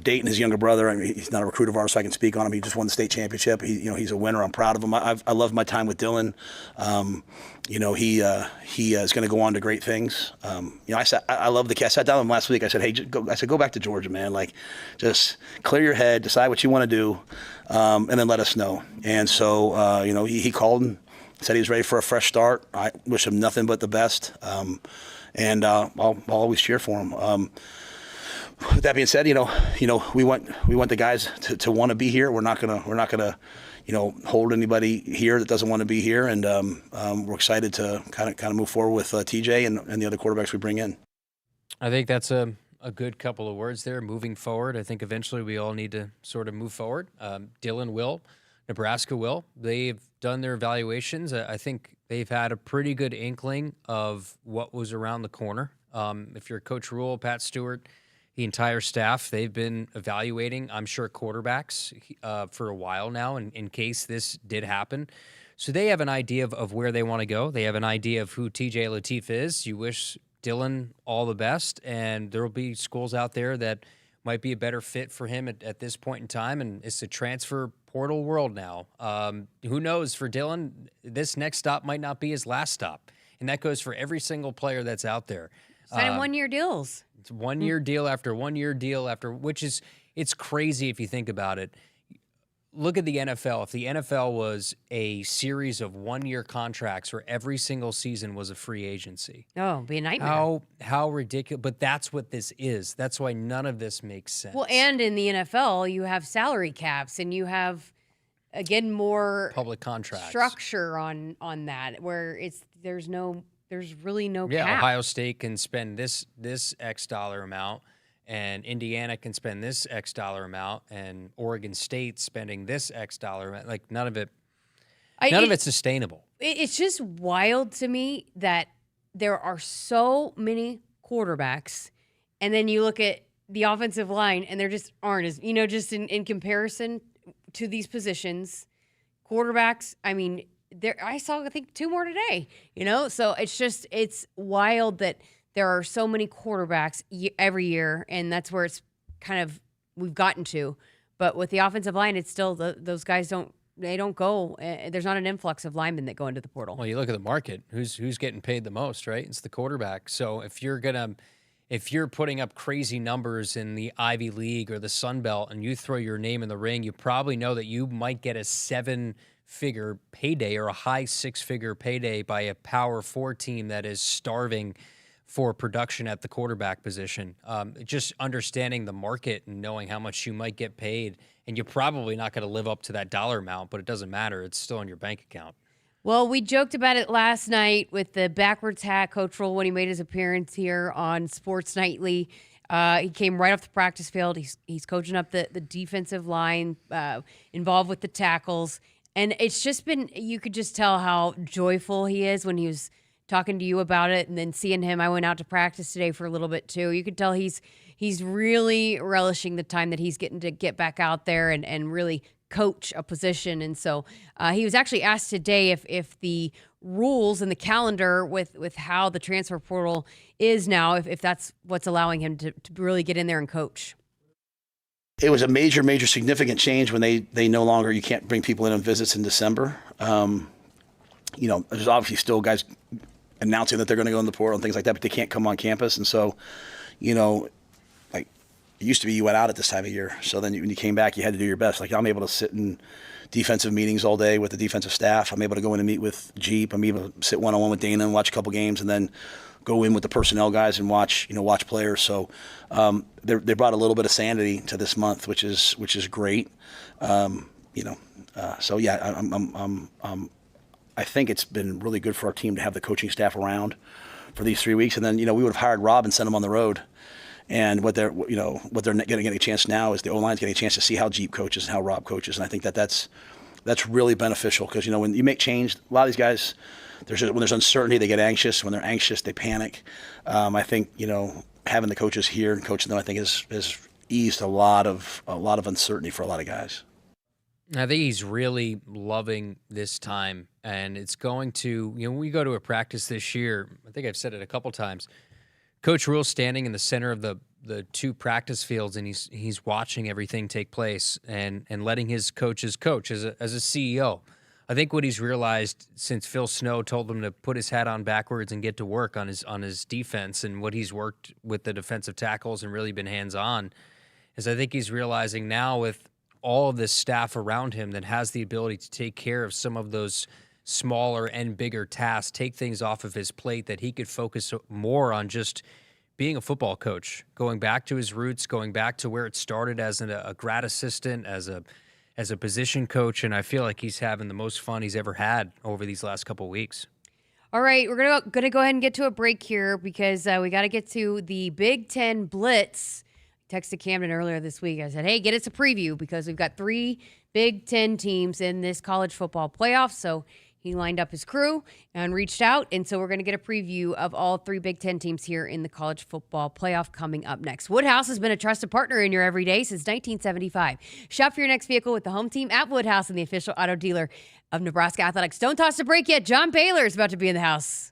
S9: Dayton, his younger brother, I mean, he's not a recruit of ours, so I can speak on him. He just won the state championship. He's a winner. I'm proud of him. I love my time with Dylan. He is going to go on to great things. I love the kid. I sat down with him last week. I said, hey, go back to Georgia, man. Like, just clear your head, decide what you want to do, and then let us know. And so, he called and said he was ready for a fresh start. I wish him nothing but the best. And I'll always cheer for him. With that being said, we want the guys to want to be here. We're not gonna hold anybody here that doesn't want to be here, and we're excited to kind of move forward with TJ and the other quarterbacks we bring in.
S6: I think that's a good couple of words there. Moving forward, I think eventually we all need to sort of move forward. Dylan will, Nebraska will. They've done their evaluations. I think they've had a pretty good inkling of what was around the corner. If you're Coach Rule, Pat Stewart, the entire staff, they've been evaluating, I'm sure, quarterbacks for a while now in case this did happen. So they have an idea of where they want to go. They have an idea of who TJ Lateef is. You wish Dylan all the best, and there will be schools out there that might be a better fit for him at this point in time, and it's a transfer portal world now. Who knows, for Dylan, this next stop might not be his last stop, and that goes for every single player that's out there.
S5: Sign 1-year deals.
S6: It's 1-year deal after 1-year deal after, it's crazy if you think about it. Look at the NFL. If the NFL was a series of 1-year contracts where every single season was a free agency.
S5: Oh, it'd be a nightmare.
S6: How ridiculous. But that's what this is. That's why none of this makes sense.
S5: Well, and in the NFL, you have salary caps, and you have, again, more
S6: public contracts
S5: structure on that, where there's really no cap.
S6: Ohio State can spend this X dollar amount, and Indiana can spend this X dollar amount, and Oregon State spending this X dollar amount. Like, none of it's sustainable.
S5: It's just wild to me that there are so many quarterbacks, and then you look at the offensive line, and there just aren't as, just in comparison to these positions, quarterbacks. I mean, I saw, I think, 2 more today, so it's wild that there are so many quarterbacks every year, and that's where it's kind of we've gotten to. But with the offensive line, it's still those guys don't go. There's not an influx of linemen that go into the portal.
S6: Well, you look at the market. Who's getting paid the most, right? It's the quarterback. So if you're putting up crazy numbers in the Ivy League or the Sun Belt, and you throw your name in the ring, you probably know that you might get a 7-figure payday or a high 6-figure payday by a Power 4 team that is starving for production at the quarterback position. Just understanding the market and knowing how much you might get paid, and you're probably not going to live up to that dollar amount, but it doesn't matter. It's still in your bank account.
S5: Well, we joked about it last night with the backwards hat coach role when he made his appearance here on Sports Nightly. He came right off the practice field. He's coaching up the defensive line, involved with the tackles. And it's just been, you could just tell how joyful he is when he was talking to you about it, and then seeing him. I went out to practice today for a little bit too. You could tell he's really relishing the time that he's getting to get back out there and really coach a position. And so he was actually asked today if the rules and the calendar with how the transfer portal is now, if that's what's allowing him to really get in there and coach.
S9: It was a major significant change when they no longer, you can't bring people in on visits in December. There's obviously still guys announcing that they're going to go in the portal and things like that, but they can't come on campus. And so, like, it used to be you went out at this time of year. So then when you came back, you had to do your best. Like, I'm able to sit in defensive meetings all day with the defensive staff. I'm able to go in and meet with Jeep. I'm able to sit one-on-one with Dana and watch a couple games, and then go in with the personnel guys and watch players. So they brought a little bit of sanity to this month, which is great. So yeah, I think it's been really good for our team to have the coaching staff around for these 3 weeks. And then, we would have hired Rob and sent him on the road. And what they're getting a chance now is the O-line's getting a chance to see how Jeep coaches and how Rob coaches. And I think that's really beneficial, because, when you make change, a lot of these guys, when there's uncertainty, they get anxious. When they're anxious, they panic. I think, having the coaches here and coaching them, I think has eased a lot of uncertainty for a lot of guys.
S6: I think he's really loving this time, and it's going to, when we go to a practice this year, I think I've said it a couple times, Coach Rule's standing in the center of the 2 practice fields, and he's watching everything take place and letting his coaches coach as a CEO. I think what he's realized since Phil Snow told him to put his hat on backwards and get to work on his defense, and what he's worked with the defensive tackles and really been hands-on, is I think he's realizing now with all of this staff around him that has the ability to take care of some of those smaller and bigger tasks, take things off of his plate, that he could focus more on just being a football coach, going back to his roots, going back to where it started as a grad assistant, as a position coach. And I feel like he's having the most fun he's ever had over these last couple of weeks.
S5: All right, we're gonna go ahead and get to a break here, because we got to get to the Big Ten Blitz. Texted Camden earlier this week. I said, hey, get us a preview, because we've got 3 Big Ten teams in this college football playoff. So he lined up his crew and reached out. And so we're going to get a preview of all 3 Big Ten teams here in the college football playoff coming up next. Woodhouse has been a trusted partner in your everyday since 1975. Shop for your next vehicle with the home team at Woodhouse, and the official auto dealer of Nebraska Athletics. Don't toss the break yet. John Baylor is about to be in the house.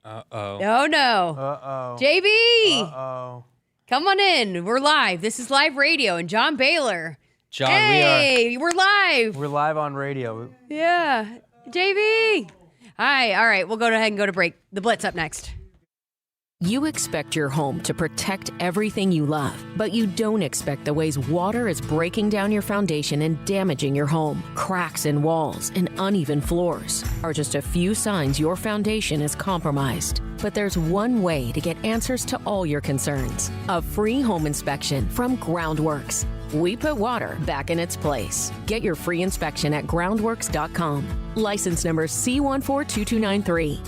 S6: Uh-oh.
S5: No.
S6: Uh-oh.
S5: JB.
S6: Uh-oh.
S5: Come on in. We're live. This is live radio, and John Baylor.
S6: John,
S5: we're live.
S6: We're live on radio.
S5: Yeah. JB. Hi. All right. We'll go ahead and go to break. The Blitz up next.
S18: You expect your home to protect everything you love, but you don't expect the ways water is breaking down your foundation and damaging your home. Cracks in walls and uneven floors are just a few signs your foundation is compromised. But there's one way to get answers to all your concerns: a free home inspection from Groundworks. We put water back in its place. Get your free inspection at groundworks.com. License number C142293.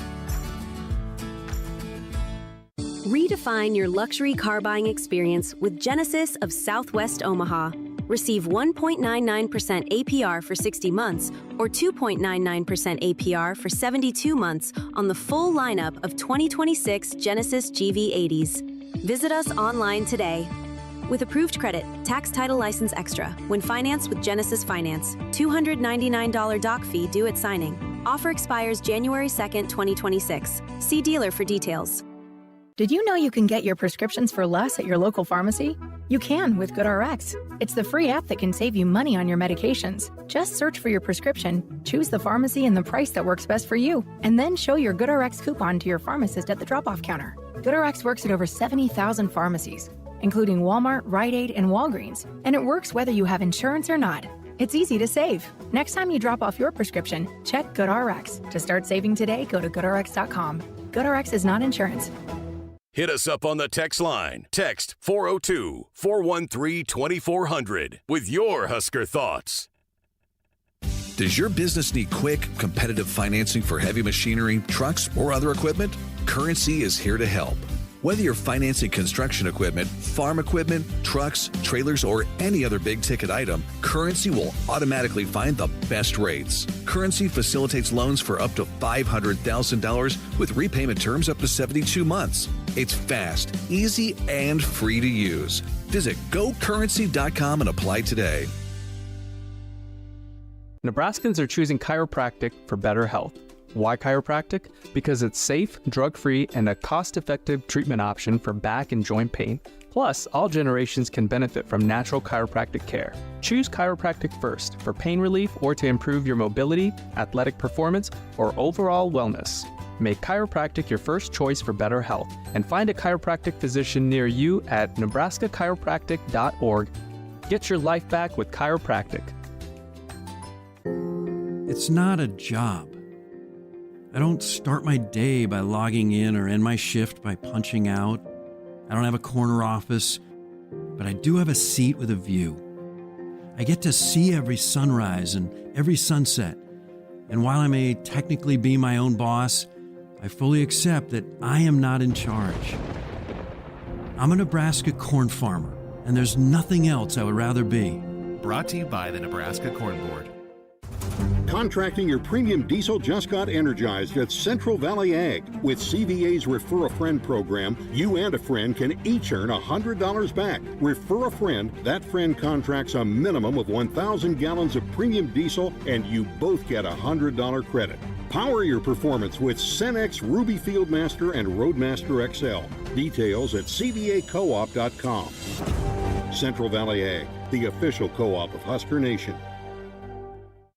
S8: Redefine your luxury car buying experience with Genesis of Southwest Omaha. Receive 1.99% APR for 60 months or 2.99% APR for 72 months on the full lineup of 2026 Genesis GV80s. Visit us online today. With approved credit, tax title license extra, when financed with Genesis Finance, $299 doc fee due at signing. Offer expires January 2nd, 2026. See dealer for details.
S19: Did you know you can get your prescriptions for less at your local pharmacy? You can with GoodRx. It's the free app that can save you money on your medications. Just search for your prescription, choose the pharmacy and the price that works best for you, and then show your GoodRx coupon to your pharmacist at the drop-off counter. GoodRx works at over 70,000 pharmacies, including Walmart, Rite Aid, and Walgreens, and it works whether you have insurance or not. It's easy to save. Next time you drop off your prescription, check GoodRx. To start saving today, go to GoodRx.com. GoodRx is not insurance.
S2: Hit us up on the text line. Text 402-413-2400 with your Husker thoughts.
S20: Does your business need quick, competitive financing for heavy machinery, trucks, or other equipment? Currency is here to help. Whether you're financing construction equipment, farm equipment, trucks, trailers, or any other big-ticket item, Currency will automatically find the best rates. Currency facilitates loans for up to $500,000 with repayment terms up to 72 months. It's fast, easy, and free to use. Visit GoCurrency.com and apply today.
S21: Nebraskans are choosing chiropractic for better health. Why chiropractic? Because it's safe, drug-free, and a cost-effective treatment option for back and joint pain. Plus, all generations can benefit from natural chiropractic care. Choose chiropractic first for pain relief or to improve your mobility, athletic performance, or overall wellness. Make chiropractic your first choice for better health and find a chiropractic physician near you at nebraskachiropractic.org. Get your life back with chiropractic.
S22: It's not a job. I don't start my day by logging in or end my shift by punching out. I don't have a corner office, but I do have a seat with a view. I get to see every sunrise and every sunset. And while I may technically be my own boss, I fully accept that I am not in charge. I'm a Nebraska corn farmer, and there's nothing else I would rather be.
S26: Brought to you by the Nebraska Corn Board.
S23: Contracting your premium diesel just got energized at Central Valley Ag. With CVA's Refer a Friend program, you and a friend can each earn $100 back. Refer a friend, that friend contracts a minimum of 1,000 gallons of premium diesel, and you both get a $100 credit. Power your performance with Cenex Ruby Fieldmaster and Roadmaster XL. Details at cvacoop.com. Central Valley Ag, the official co-op of Husker Nation.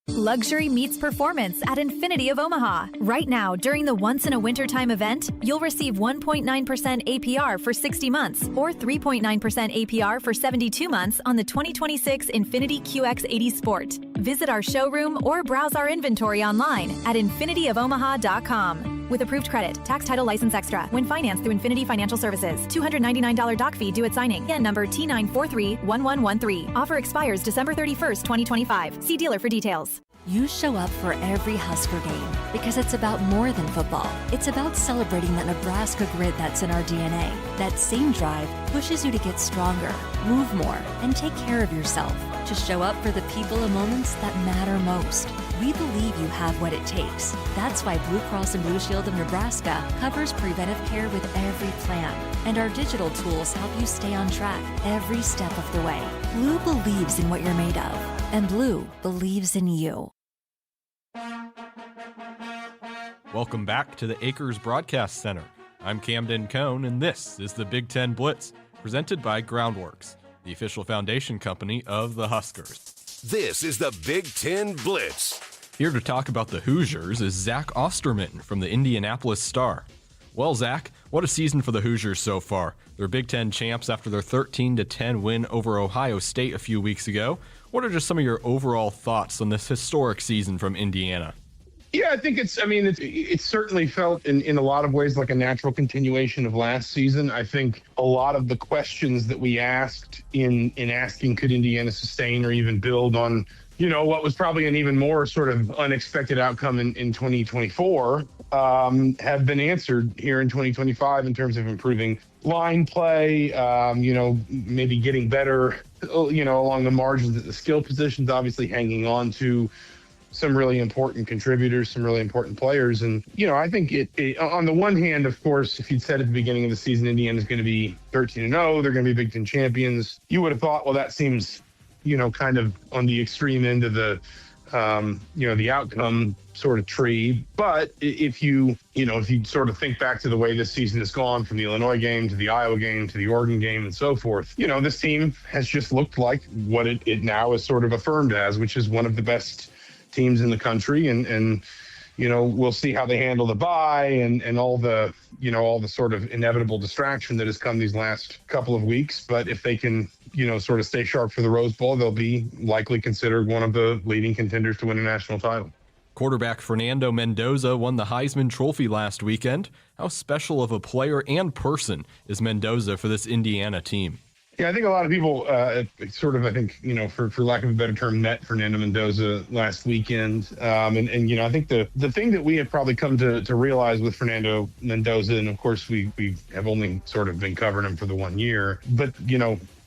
S24: Luxury meets performance at Infinity of Omaha. Right now, during the Once in a Wintertime event, you'll receive 1.9% APR for 60 months or 3.9% APR for 72 months on the 2026 Infinity QX80 Sport. Visit our showroom or browse our inventory online at infinityofomaha.com. With approved credit, tax title license extra, when financed through Infinity Financial Services. $299 doc fee due at signing. PIN number T9431113. Offer expires December 31st, 2025. See dealer for details.
S27: You show up for every Husker game because it's about more than football. It's about celebrating that Nebraska grit that's in our DNA. That same drive pushes you to get stronger, move more, and take care of yourself. To show up for the people and moments that matter most. We believe you have what it takes. That's why Blue Cross and Blue Shield of Nebraska covers preventive care with every plan. And our digital tools help you stay on track every step of the way. Blue believes in what you're made of. And Blue believes in you.
S28: Welcome back to the Akrs Broadcast Center. I'm Camden Cohn, and this is the Big Ten Blitz, presented by Groundworks, the official foundation company of the Huskers.
S2: This is the Big Ten Blitz.
S28: Here to talk about the Hoosiers is Zach Osterman from the Indianapolis Star. Well, Zach, what a season for the Hoosiers so far. They're Big Ten champs after their 13-10 win over Ohio State a few weeks ago. What are just some of your overall thoughts on this historic season from Indiana?
S29: Yeah, I think it's certainly felt in a lot of ways like a natural continuation of last season. I think a lot of the questions that we asked in asking could Indiana sustain or even build on, what was probably an even more sort of unexpected outcome in 2024 have been answered here in 2025 in terms of improving line play, maybe getting better, along the margins at the skill positions, obviously hanging on to some really important contributors, some really important players. And, I think it on the one hand, of course, if you'd said at the beginning of the season, Indiana's going to be 13-0, they're going to be Big Ten champions, you would have thought, well, that seems, kind of on the extreme end of the, the outcome sort of tree. But if you sort of think back to the way this season has gone, from the Illinois game to the Iowa game to the Oregon game and so forth, this team has just looked like what it now is sort of affirmed as, which is one of the best teams in the country. And we'll see how they handle the bye and all the sort of inevitable distraction that has come these last couple of weeks. But if they can, sort of stay sharp for the Rose Bowl, they'll be likely considered one of the leading contenders to win a national title.
S28: Quarterback Fernando Mendoza won the Heisman Trophy last weekend. How special of a player and person is Mendoza for this Indiana team?
S29: Yeah, I think a lot of people for lack of a better term, met Fernando Mendoza last weekend. I think the thing that we have probably come to realize with Fernando Mendoza, and of course we have only sort of been covering him for the 1 year, but,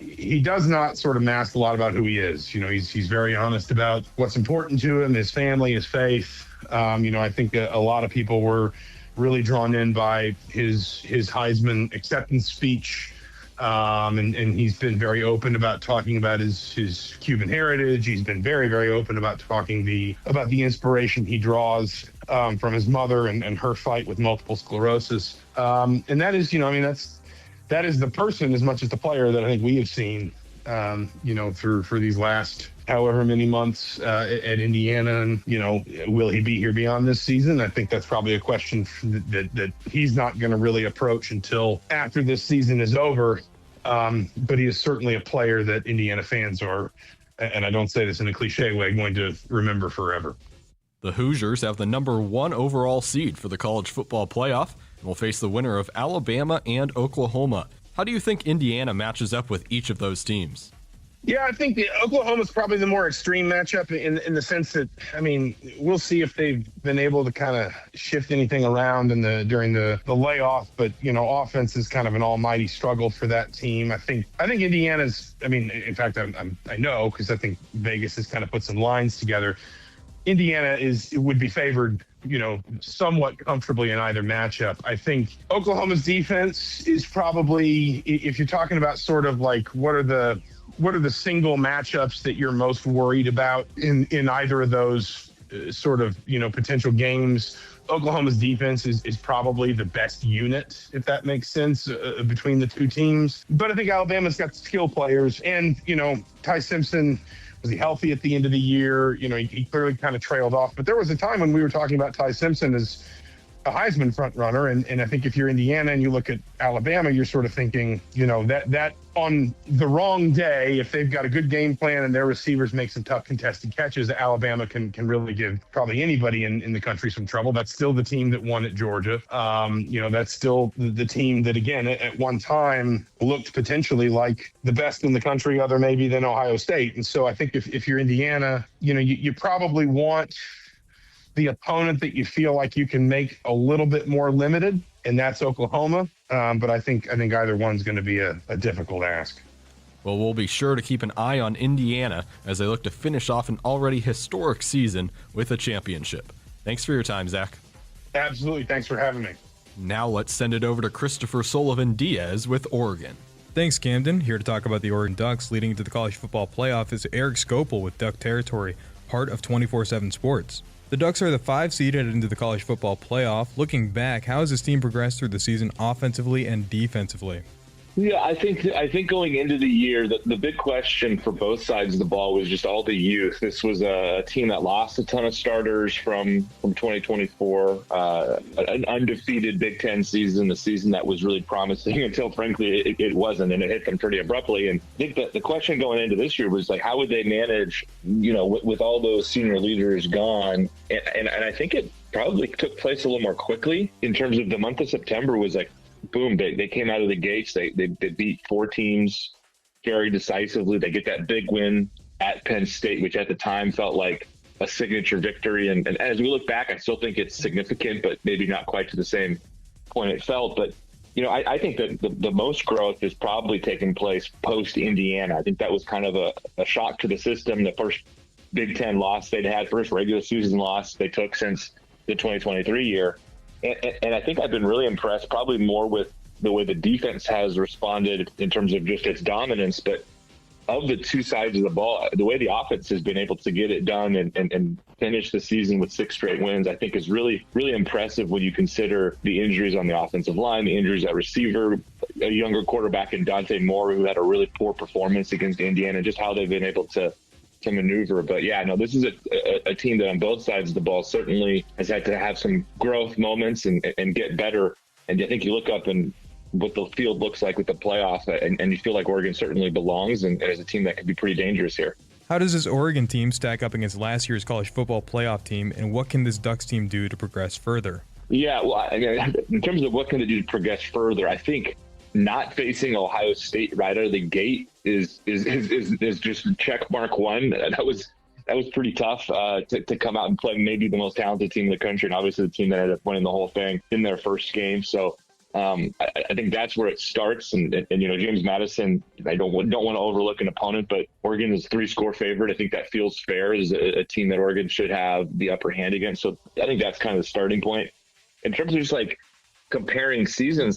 S29: he does not sort of mask a lot about who he is. He's very honest about what's important to him, his family, his faith. I think a lot of people were really drawn in by his Heisman acceptance speech. And he's been very open about talking about his Cuban heritage. He's been very, very open about talking about the inspiration he draws from his mother and her fight with multiple sclerosis. And that is, that is the person as much as the player that I think we have seen, for these last however many months at Indiana. And, will he be here beyond this season? I think that's probably a question that he's not going to really approach until after this season is over. But he is certainly a player that Indiana fans are, and I don't say this in a cliche way, going to remember forever.
S28: The Hoosiers have the number 1 overall seed for the college football playoff and will face the winner of Alabama and Oklahoma. How do you think Indiana matches up with each of those teams?
S29: Yeah, I think Oklahoma's probably the more extreme matchup in the sense that, we'll see if they've been able to kind of shift anything around during the layoff. But, offense is kind of an almighty struggle for that team. I think Indiana's, in fact, I know, because I think Vegas has kind of put some lines together. Indiana would be favored, somewhat comfortably in either matchup. I think Oklahoma's defense is probably, if you're talking about sort of like what are the single matchups that you're most worried about in either of those sort of, potential games, Oklahoma's defense is probably the best unit, if that makes sense, between the two teams. But I think Alabama's got skill players, and, Ty Simpson, was he healthy at the end of the year? He clearly kind of trailed off. But there was a time when we were talking about Ty Simpson as a Heisman front runner. And I think if you're Indiana and you look at Alabama, you're sort of thinking, that on the wrong day, if they've got a good game plan and their receivers make some tough contested catches, Alabama can really give probably anybody in the country some trouble. That's still the team that won at Georgia. That's still the team that, again, at one time looked potentially like the best in the country, other maybe than Ohio State. And so I think if you're Indiana, you probably want the opponent that you feel like you can make a little bit more limited, and that's Oklahoma. But I think either one's going to be a difficult ask.
S28: Well, we'll be sure to keep an eye on Indiana as they look to finish off an already historic season with a championship. Thanks for your time, Zach.
S29: Absolutely. Thanks for having me.
S28: Now let's send it over to Christopher Sullivan-Diaz with Oregon.
S10: Thanks, Camden. Here to talk about the Oregon Ducks leading into the college football playoff is Eric Skopel with Duck Territory, part of 24/7 Sports. The Ducks are the 5 seed headed into the college football playoff. Looking back, how has this team progressed through the season offensively and defensively?
S11: Yeah, I think going into the year, the big question for both sides of the ball was just all the youth. This was a team that lost a ton of starters from 2024, an undefeated Big Ten season, a season that was really promising until, frankly, it wasn't, and it hit them pretty abruptly. And I think that the question going into this year was, like, how would they manage, with all those senior leaders gone? And I think it probably took place a little more quickly in terms of the month of September was like, boom, they came out of the gates. They beat 4 teams very decisively. They get that big win at Penn State, which at the time felt like a signature victory. And as we look back, I still think it's significant, but maybe not quite to the same point it felt. But, I think that the most growth is probably taking place post Indiana. I think that was kind of a shock to the system. The first Big Ten loss they'd had, first regular season loss they took since the 2023 year. And I think I've been really impressed, probably more with the way the defense has responded in terms of just its dominance. But of the two sides of the ball, the way the offense has been able to get it done and finish the season with 6 straight wins, I think is really, really impressive when you consider the injuries on the offensive line, the injuries at receiver, a younger quarterback in Dante Moore, who had a really poor performance against Indiana, just how they've been able to maneuver. But this is a team that on both sides of the ball certainly has had to have some growth moments and get better. And I think you look up and what the field looks like with the playoff, and you feel like Oregon certainly belongs and is a team that could be pretty dangerous here.
S10: How does this Oregon team stack up against last year's college football playoff team, and what can this Ducks team do to progress further?
S11: Yeah, well, in terms of what can they do to progress further, I think not facing Ohio State right out of the gate is just check mark one. That was pretty tough to come out and play maybe the most talented team in the country, and obviously the team that ended up winning the whole thing in their first game. So I think that's where it starts. And James Madison, I don't want to overlook an opponent, but Oregon is a 3-score favorite. I think that feels fair as a team that Oregon should have the upper hand against. So I think that's kind of the starting point. In terms of just like comparing seasons,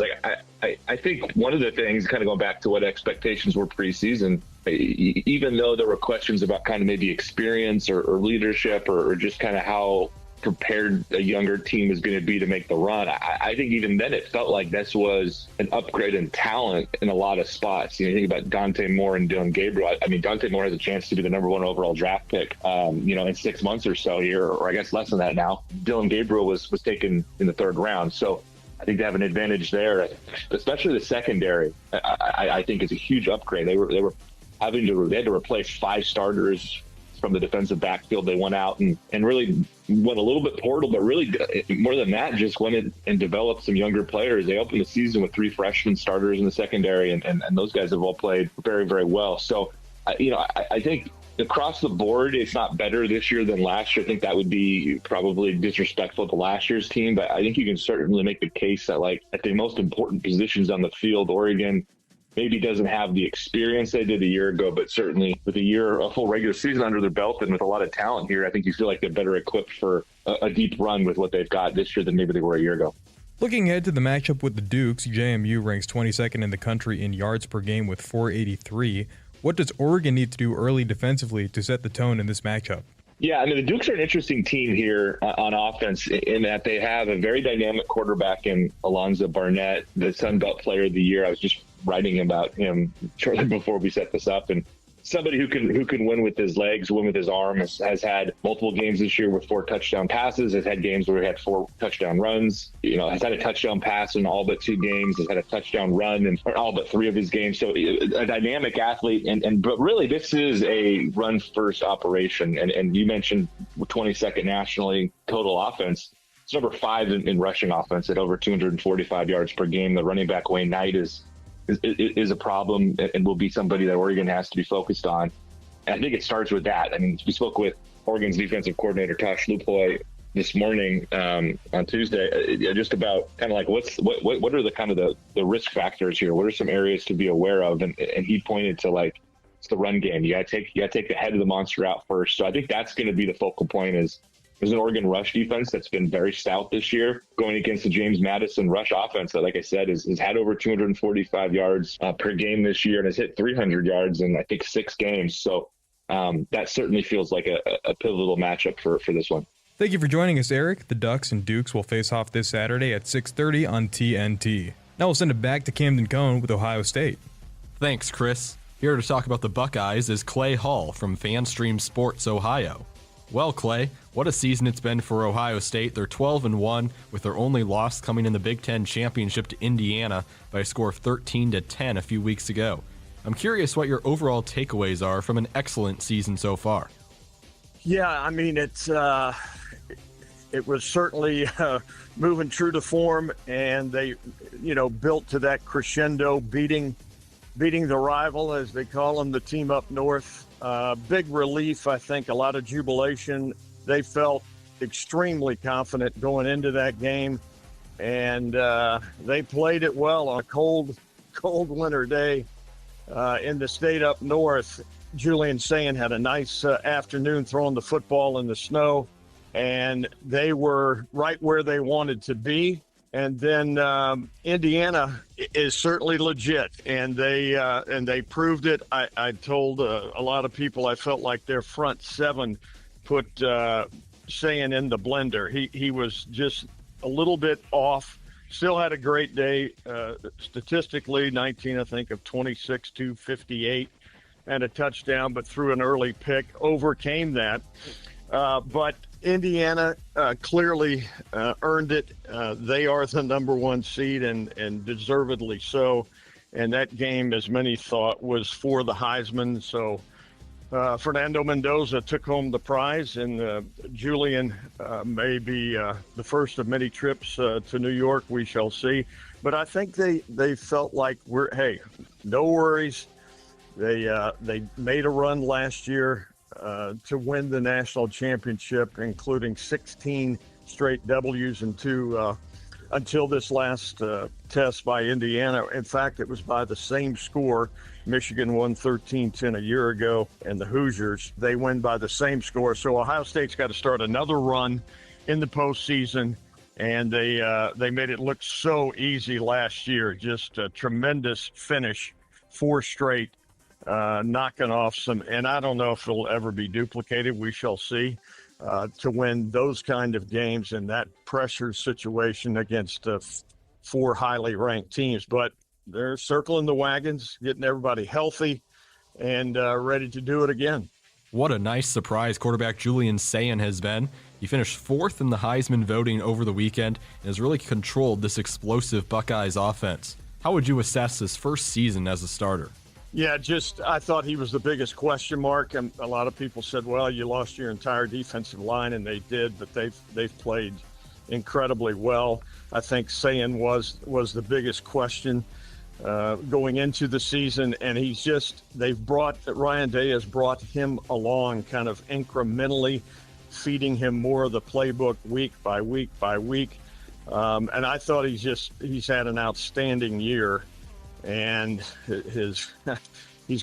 S11: I think one of the things, kind of going back to what expectations were preseason, even though there were questions about kind of maybe experience or leadership or just kind of how prepared a younger team is going to be to make the run, I think even then it felt like this was an upgrade in talent in a lot of spots. You think about Dante Moore and Dylan Gabriel. I mean, Dante Moore has a chance to be the number 1 overall draft pick, in 6 months or so here, or I guess less than that now. Dylan Gabriel was taken in the 3rd round. So I think they have an advantage there, especially the secondary. I think is a huge upgrade. They had to replace 5 starters from the defensive backfield. They went out and really went a little bit portal, but really more than that, just went in and developed some younger players. They opened the season with 3 freshman starters in the secondary, and those guys have all played very, very well. So, I think across the board, it's not better this year than last year. I think that would be probably disrespectful to last year's team, but I think you can certainly make the case that, like, at the most important positions on the field, Oregon maybe doesn't have the experience they did a year ago, but certainly with a full regular season under their belt and with a lot of talent here, I think you feel like they're better equipped for a deep run with what they've got this year than maybe they were a year ago.
S10: Looking ahead to the matchup with the Dukes, JMU ranks 22nd in the country in yards per game with 483. What does Oregon need to do early defensively to set the tone in this matchup?
S11: Yeah, the Dukes are an interesting team here on offense in that they have a very dynamic quarterback in Alonzo Barnett, the Sun Belt Player of the Year. I was just writing about him shortly before we set this up, and somebody who can win with his legs, win with his arm, has had multiple games this year with 4 touchdown passes, has had games where he had 4 touchdown runs, has had a touchdown pass in all but 2 games, has had a touchdown run in all but 3 of his games. So a dynamic athlete, but really this is a run first operation. And you mentioned 22nd nationally total offense. It's number 5 in rushing offense at over 245 yards per game. The running back Wayne Knight is a problem and will be somebody that Oregon has to be focused on. And I think it starts with that. I mean, we spoke with Oregon's defensive coordinator, Tosh Lupoy, this morning on Tuesday, just about kind of like what are the kind of the risk factors here? What are some areas to be aware of? And he pointed to, like, it's the run game. You got to take the head of the monster out first. So I think that's going to be the focal point is there's an Oregon rush defense that's been very stout this year, going against the James Madison rush offense that, like I said, has had over 245 yards per game this year and has hit 300 yards in, I think, 6 games. So that certainly feels like a pivotal matchup for this one.
S10: Thank you for joining us, Eric. The Ducks and Dukes will face off this Saturday at 6:30 on TNT. Now we'll send it back to Camden Cohn with Ohio State.
S28: Thanks, Chris. Here to talk about the Buckeyes is Clay Hall from FanStream Sports Ohio. Well, Clay, what a season it's been for Ohio State. They're 12-1, with their only loss coming in the Big Ten Championship to Indiana by a score of 13-10 a few weeks ago. I'm curious what your overall takeaways are from an excellent season so far.
S1: Yeah, I mean, it was certainly moving true to form, and they, built to that crescendo, beating the rival, as they call them, the team up north. Big relief, I think, a lot of jubilation they felt extremely confident going into that game, and they played it well on a cold winter day in the state up north. Julian Sayin had a nice afternoon throwing the football in the snow, and they were right where they wanted to be. And then Indiana is certainly legit, and they proved it. I told a lot of people I felt like their front seven put Sayin in the blender. He was just a little bit off. Still had a great day. Statistically, 19, I think, of 26, 258, and a touchdown, but threw an early pick, overcame that. But Indiana clearly earned it. They are the number one seed, and deservedly so. And that game, as many thought, was for the Heisman. So Fernando Mendoza took home the prize, and Julian may be the first of many trips to New York. We shall see. But I think they felt like no worries. They made a run last year to win the national championship, including 16 straight W's and 2 until this last test by Indiana. In fact, it was by the same score. Michigan won 13-10 a year ago, and the Hoosiers, they win by the same score. So Ohio State's got to start another run in the postseason, and they made it look so easy last year. Just a tremendous finish, 4 straight. Knocking off some, and I don't know if it'll ever be duplicated. We shall see. To win those kind of games in that pressure situation against 4 highly ranked teams. But they're circling the wagons, getting everybody healthy and ready to do it again.
S28: What a nice surprise quarterback Julian Sayin has been. He finished 4th in the Heisman voting over the weekend and has really controlled this explosive Buckeyes offense. How would you assess his first season as a starter?
S1: Yeah, I thought he was the biggest question mark, and a lot of people said, well, you lost your entire defensive line, and they did, but they've played incredibly well. I think Sayin was the biggest question going into the season, and Ryan Day has brought him along kind of incrementally, feeding him more of the playbook week by week by week. And I thought he's had an outstanding year. And he's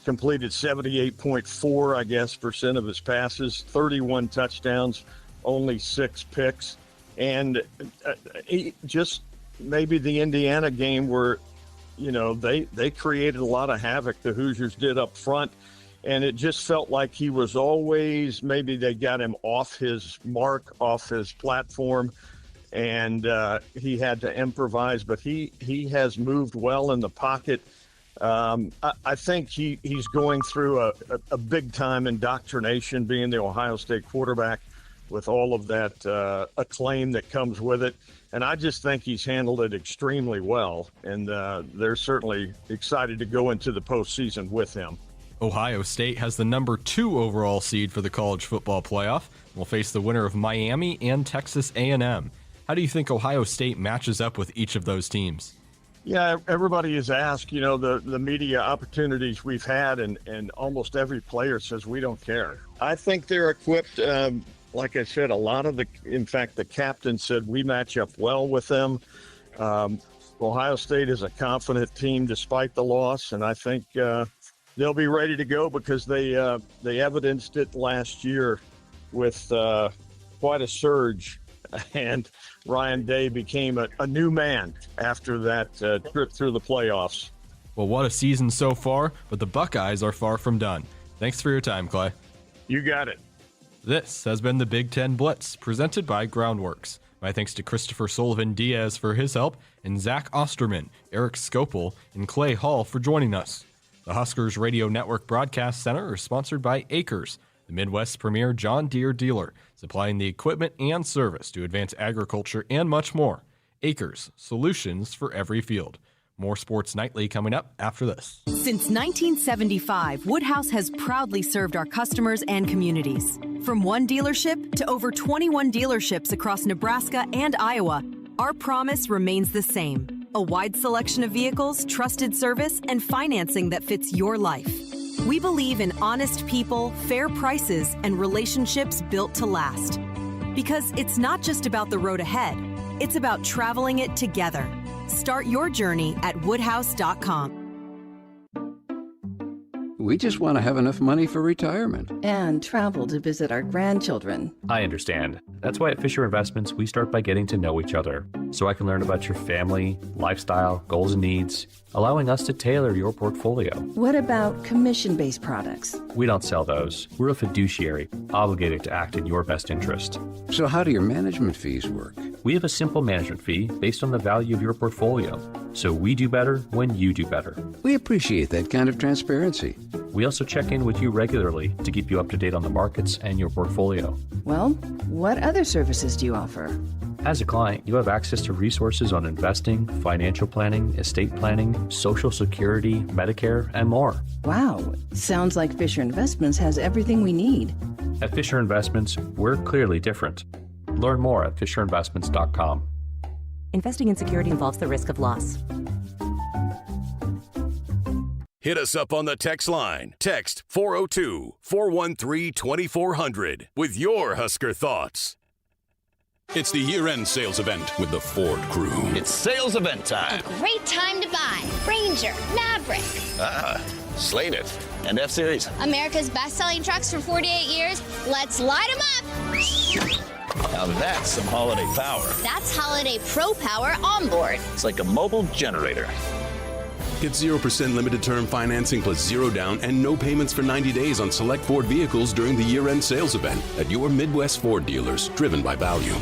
S1: completed 78.4% of his passes, 31 touchdowns, only 6 picks. And maybe the Indiana game where, they created a lot of havoc, the Hoosiers did up front. And it just felt like he was always, maybe they got him off his mark, off his platform. And he had to improvise, but he has moved well in the pocket. I think he's going through a big-time indoctrination, being the Ohio State quarterback, with all of that acclaim that comes with it. And I just think he's handled it extremely well, and they're certainly excited to go into the postseason with him.
S28: Ohio State has the number 2 overall seed for the college football playoff. Will face the winner of Miami and Texas A&M. How do you think Ohio State matches up with each of those teams?
S1: Yeah, everybody is asked, the media opportunities we've had, and almost every player says we don't care. I think they're equipped. Like I said, in fact, the captain said we match up well with them. Ohio State is a confident team despite the loss, and I think they'll be ready to go because they evidenced it last year with quite a surge. And Ryan Day became a new man after that trip through the playoffs.
S28: Well, what a season so far, but the Buckeyes are far from done. Thanks for your time, Clay.
S1: You got it.
S28: This has been the Big Ten Blitz, presented by Groundworks. My thanks to Christopher Sullivan Diaz for his help, and Zach Osterman, Eric Skopel, and Clay Hall for joining us. The Huskers Radio Network Broadcast Center is sponsored by Akrs, the Midwest's premier John Deere dealer, supplying the equipment and service to advance agriculture and much more. Akrs, solutions for every field. More Sports Nightly coming up after this.
S3: Since 1975, Woodhouse has proudly served our customers and communities. From one dealership to over 21 dealerships across Nebraska and Iowa, our promise remains the same. A wide selection of vehicles, trusted service, and financing that fits your life. We believe in honest people, fair prices, and relationships built to last. Because it's not just about the road ahead, it's about traveling it together. Start your journey at woodhouse.com.
S4: We just want to have enough money for retirement.
S7: And travel to visit our grandchildren.
S12: I understand. That's why at Fisher Investments, we start by getting to know each other, so I can learn about your family, lifestyle, goals and needs, allowing us to tailor your portfolio.
S7: What about commission-based products?
S12: We don't sell those. We're a fiduciary, obligated to act in your best interest.
S4: So how do your management fees work?
S12: We have a simple management fee based on the value of your portfolio. So we do better when you do better.
S4: We appreciate that kind of transparency.
S12: We also check in with you regularly to keep you up to date on the markets and your portfolio.
S7: Well, what other services do you offer?
S12: As a client, you have access to resources on investing, financial planning, estate planning, Social Security, Medicare, and more.
S7: Wow, sounds like Fisher Investments has everything we need.
S12: At Fisher Investments, we're clearly different. Learn more at FisherInvestments.com.
S13: Investing in security involves the risk of loss.
S2: Hit us up on the text line. Text 402-413-2400 with your Husker thoughts. It's the year-end sales event with the Ford crew.
S14: It's sales event time.
S15: A great time to buy Ranger, Maverick.
S14: Slate It, and F-Series.
S15: America's best-selling trucks for 48 years. Let's light them up.
S14: Now that's some holiday power.
S15: That's holiday pro power on board.
S14: It's like a mobile generator.
S2: Get 0% limited term financing plus zero down and no payments for 90 days on select Ford vehicles during the year-end sales event at your Midwest Ford dealers, driven by value.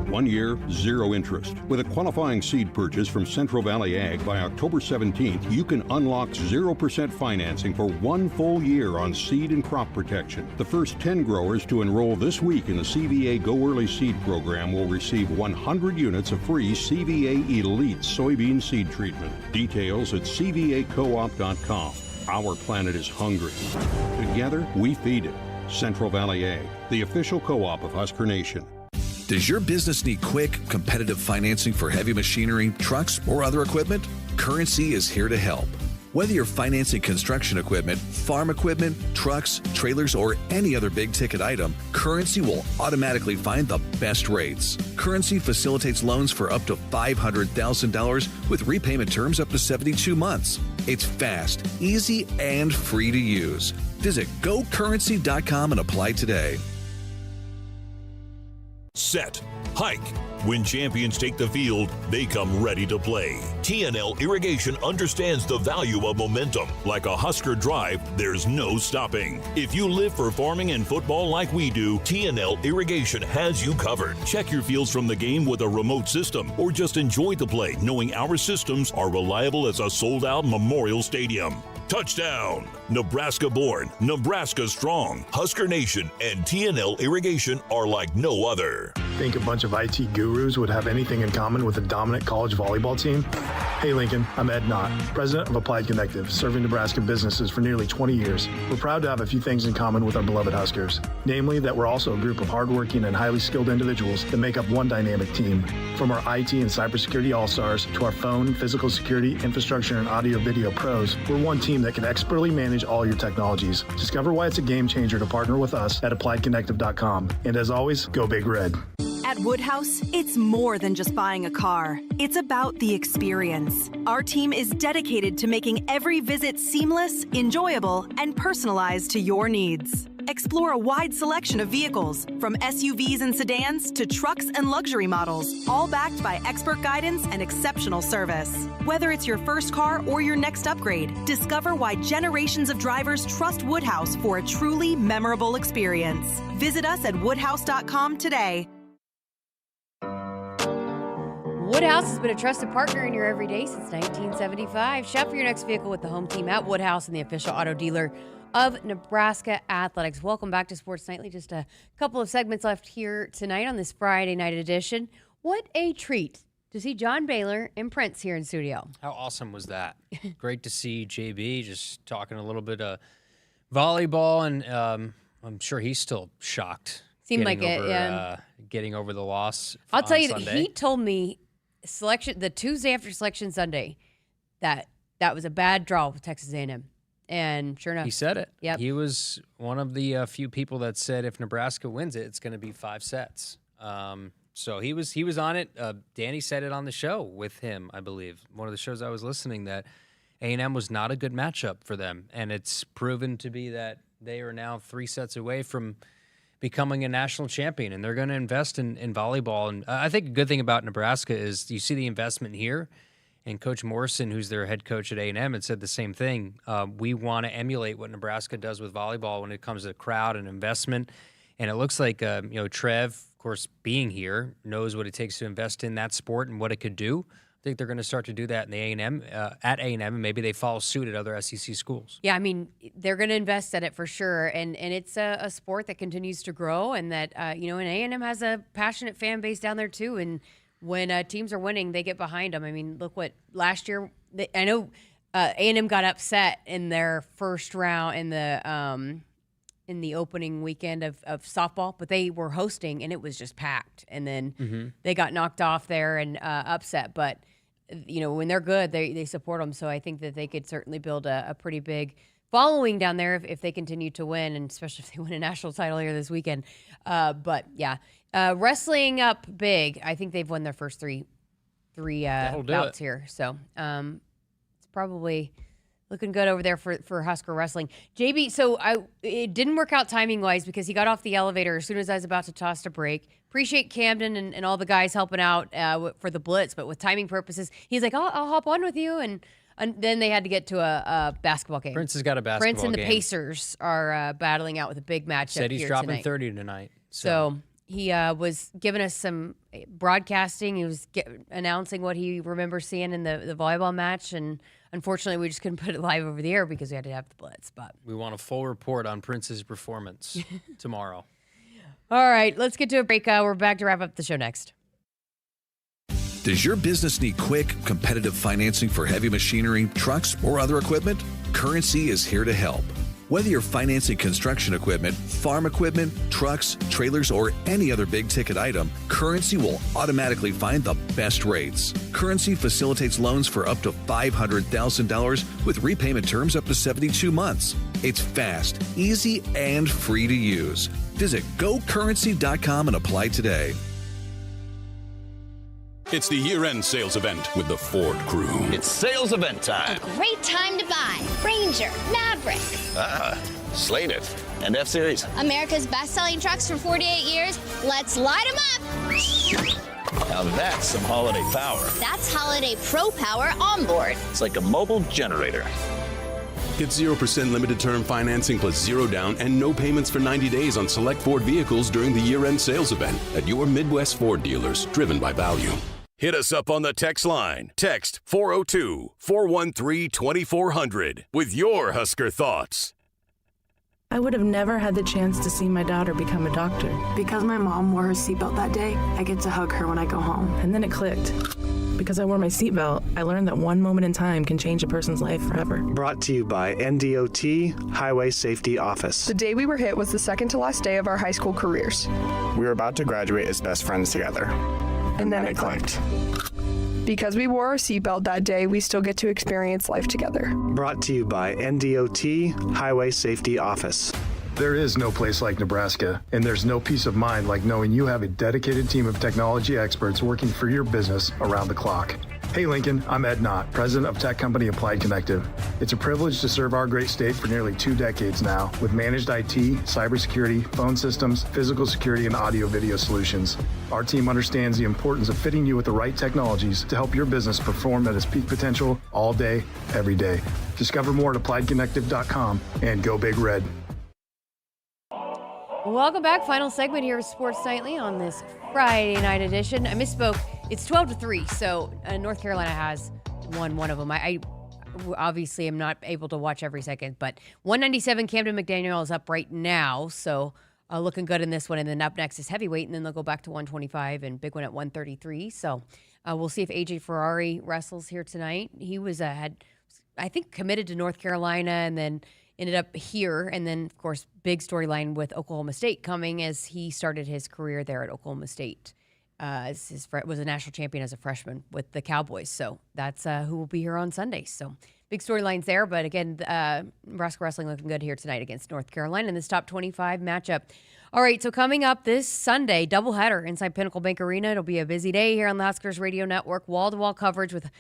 S23: 1 year, zero interest. With a qualifying seed purchase from Central Valley Ag by October 17th, you can unlock 0% financing for 1 full year on seed and crop protection. The first 10 growers to enroll this week in the CVA Go Early Seed Program will receive 100 units of free CVA Elite soybean seed treatment. Details at cvacoop.com. Our planet is hungry. Together, we feed it. Central Valley Ag, the official co-op of Husker Nation.
S20: Does your business need quick, competitive financing for heavy machinery, trucks, or other equipment? Currency is here to help. Whether you're financing construction equipment, farm equipment, trucks, trailers, or any other big-ticket item, Currency will automatically find the best rates. Currency facilitates loans for up to $500,000 with repayment terms up to 72 months. It's fast, easy, and free to use. Visit gocurrency.com and apply today.
S16: Set, hike. When champions take the field, they come ready to play. TNL Irrigation understands the value of momentum. Like a Husker drive, there's no stopping. If you live for farming and football like we do, TNL Irrigation has you covered. Check your fields from the game with a remote system, or just enjoy the play knowing our systems are reliable as a sold-out Memorial Stadium. Touchdown! Nebraska born, Nebraska strong. Husker Nation and TNL Irrigation are like no other.
S17: Think a bunch of IT gurus would have anything in common with a dominant college volleyball team? Hey Lincoln, I'm Ed Knott, president of Applied Connective, serving Nebraska businesses for nearly 20 years. We're proud to have a few things in common with our beloved Huskers, namely that we're also a group of hardworking and highly skilled individuals that make up one dynamic team. From our IT and cybersecurity all-stars to our phone, physical security, infrastructure, and audio-video pros, we're one team that can expertly manage all your technologies. Discover why it's a game changer to partner with us at AppliedConnective.com. And as always, go Big Red.
S3: At Woodhouse, it's more than just buying a car. It's about the experience. Our team is dedicated to making every visit seamless, enjoyable, and personalized to your needs. Explore a wide selection of vehicles, from SUVs and sedans to trucks and luxury models, all backed by expert guidance and exceptional service. Whether it's your first car or your next upgrade, discover why generations of drivers trust Woodhouse for a truly memorable experience. Visit us at woodhouse.com today.
S5: Woodhouse has been a trusted partner in your everyday since 1975. Shop for your next vehicle with the home team at Woodhouse and the official auto dealer of Nebraska Athletics. Welcome back to Sports Nightly. Just a couple of segments left here tonight on this Friday night edition. What a treat to see John Baylor and Prince here in studio.
S6: How awesome was that? Great to see JB just talking a little bit of volleyball, and I'm sure he's still shocked.
S5: Seemed like it, yeah.
S6: Getting over the loss.
S5: I'll tell you
S6: Sunday.
S5: that he told me the Tuesday after Selection Sunday that was a bad draw with Texas A&M. And sure enough.
S6: He said it.
S5: Yep.
S6: He was one of the few people that said if Nebraska wins it, it's going to be 5 sets. So he was on it. Danny said it on the show with him, I believe. One of the shows I was listening, that A&M was not a good matchup for them. And it's proven to be that they are now 3 sets away from becoming a national champion. And they're going to invest in volleyball. And I think a good thing about Nebraska is you see the investment here. And Coach Morrison, who's their head coach at A&M, had said the same thing. We want to emulate what Nebraska does with volleyball when it comes to crowd and investment. And it looks like, Trev, of course, being here, knows what it takes to invest in that sport and what it could do. I think they're going to start to do that in the A&M, at A&M, and maybe they follow suit at other SEC schools.
S5: Yeah, I mean, they're going to invest in it for sure. And it's a sport that continues to grow, and that, and A&M has a passionate fan base down there too. And when teams are winning, they get behind them. I mean, look what last year, I know A&M got upset in their first round in the opening weekend of softball, but they were hosting and it was just packed. And then they got knocked off there and upset. But, when they're good, they support them. So I think that they could certainly build a pretty big following down there if they continue to win, and especially if they win a national title here this weekend. But yeah, wrestling up big. I think they've won their first three bouts here. So it's probably looking good over there for Husker wrestling. JB, so it didn't work out timing-wise because he got off the elevator as soon as I was about to toss to break. Appreciate Camden and all the guys helping out for the Blitz, but with timing purposes, he's like, I'll hop on with you, and then they had to get to a basketball game.
S6: Prince has got a basketball game.
S5: Prince and the Pacers are battling out with a big matchup
S6: Said he's
S5: here
S6: dropping
S5: tonight.
S6: 30 tonight.
S5: So he was giving us some broadcasting. He was announcing what he remembers seeing in the volleyball match, and unfortunately, we just couldn't put it live over the air because we had to have the Blitz. But
S6: we want a full report on Prince's performance tomorrow.
S5: All right, let's get to a break. We're back to wrap up the show next.
S20: Does your business need quick, competitive financing for heavy machinery, trucks, or other equipment? Currency is here to help. Whether you're financing construction equipment, farm equipment, trucks, trailers, or any other big-ticket item, Currency will automatically find the best rates. Currency facilitates loans for up to $500,000 with repayment terms up to 72 months. It's fast, easy, and free to use. Visit GoCurrency.com and apply today.
S2: It's the year-end sales event with the Ford crew.
S14: It's sales event time.
S15: A great time to buy Ranger, Maverick.
S14: Slated. And F-Series.
S15: America's best-selling trucks for 48 years. Let's light them up.
S14: Now that's some holiday power.
S15: That's Holiday Pro Power onboard.
S14: It's like a mobile generator.
S2: Get 0% limited term financing plus 0 down and no payments for 90 days on select Ford vehicles during the year-end sales event at your Midwest Ford dealers, driven by value. Hit us up on the text line. Text 402-413-2400 with your Husker thoughts.
S8: I would have never had the chance to see my daughter become a doctor.
S9: Because my mom wore her seatbelt that day, I get to hug her when I go home.
S8: And then it clicked. Because I wore my seatbelt, I learned that one moment in time can change a person's life forever.
S18: Brought to you by NDOT Highway Safety Office.
S19: The day we were hit was the second to last day of our high school careers.
S18: We were about to graduate as best friends together.
S19: And then it clicked. Because we wore our seatbelt that day, we still get to experience life together.
S18: Brought to you by NDOT Highway Safety Office.
S17: There is no place like Nebraska, and there's no peace of mind like knowing you have a dedicated team of technology experts working for your business around the clock. Hey Lincoln, I'm Ed Knott, president of tech company Applied Connective. It's a privilege to serve our great state for nearly 2 decades now with managed IT, cybersecurity, phone systems, physical security, and audio-video solutions. Our team understands the importance of fitting you with the right technologies to help your business perform at its peak potential all day, every day. Discover more at appliedconnective.com and go Big Red.
S5: Welcome back. Final segment here of Sports Nightly on this Friday night edition. I misspoke. It's 12-3, so North Carolina has won one of them. I obviously am not able to watch every second, but 197 Camden McDaniel is up right now, so looking good in this one. And then up next is heavyweight, and then they'll go back to 125 and big one at 133. So we'll see if AJ Ferrari wrestles here tonight. He was had, I think, committed to North Carolina and then ended up here. And then, of course, big storyline with Oklahoma State coming as he started his career there at Oklahoma State. Was a national champion as a freshman with the Cowboys. So that's who will be here on Sunday. So big storylines there. But again, Nebraska wrestling looking good here tonight against North Carolina in this top 25 matchup. All right, so coming up this Sunday, doubleheader inside Pinnacle Bank Arena. It'll be a busy day here on the Huskers Radio Network. Wall-to-wall coverage with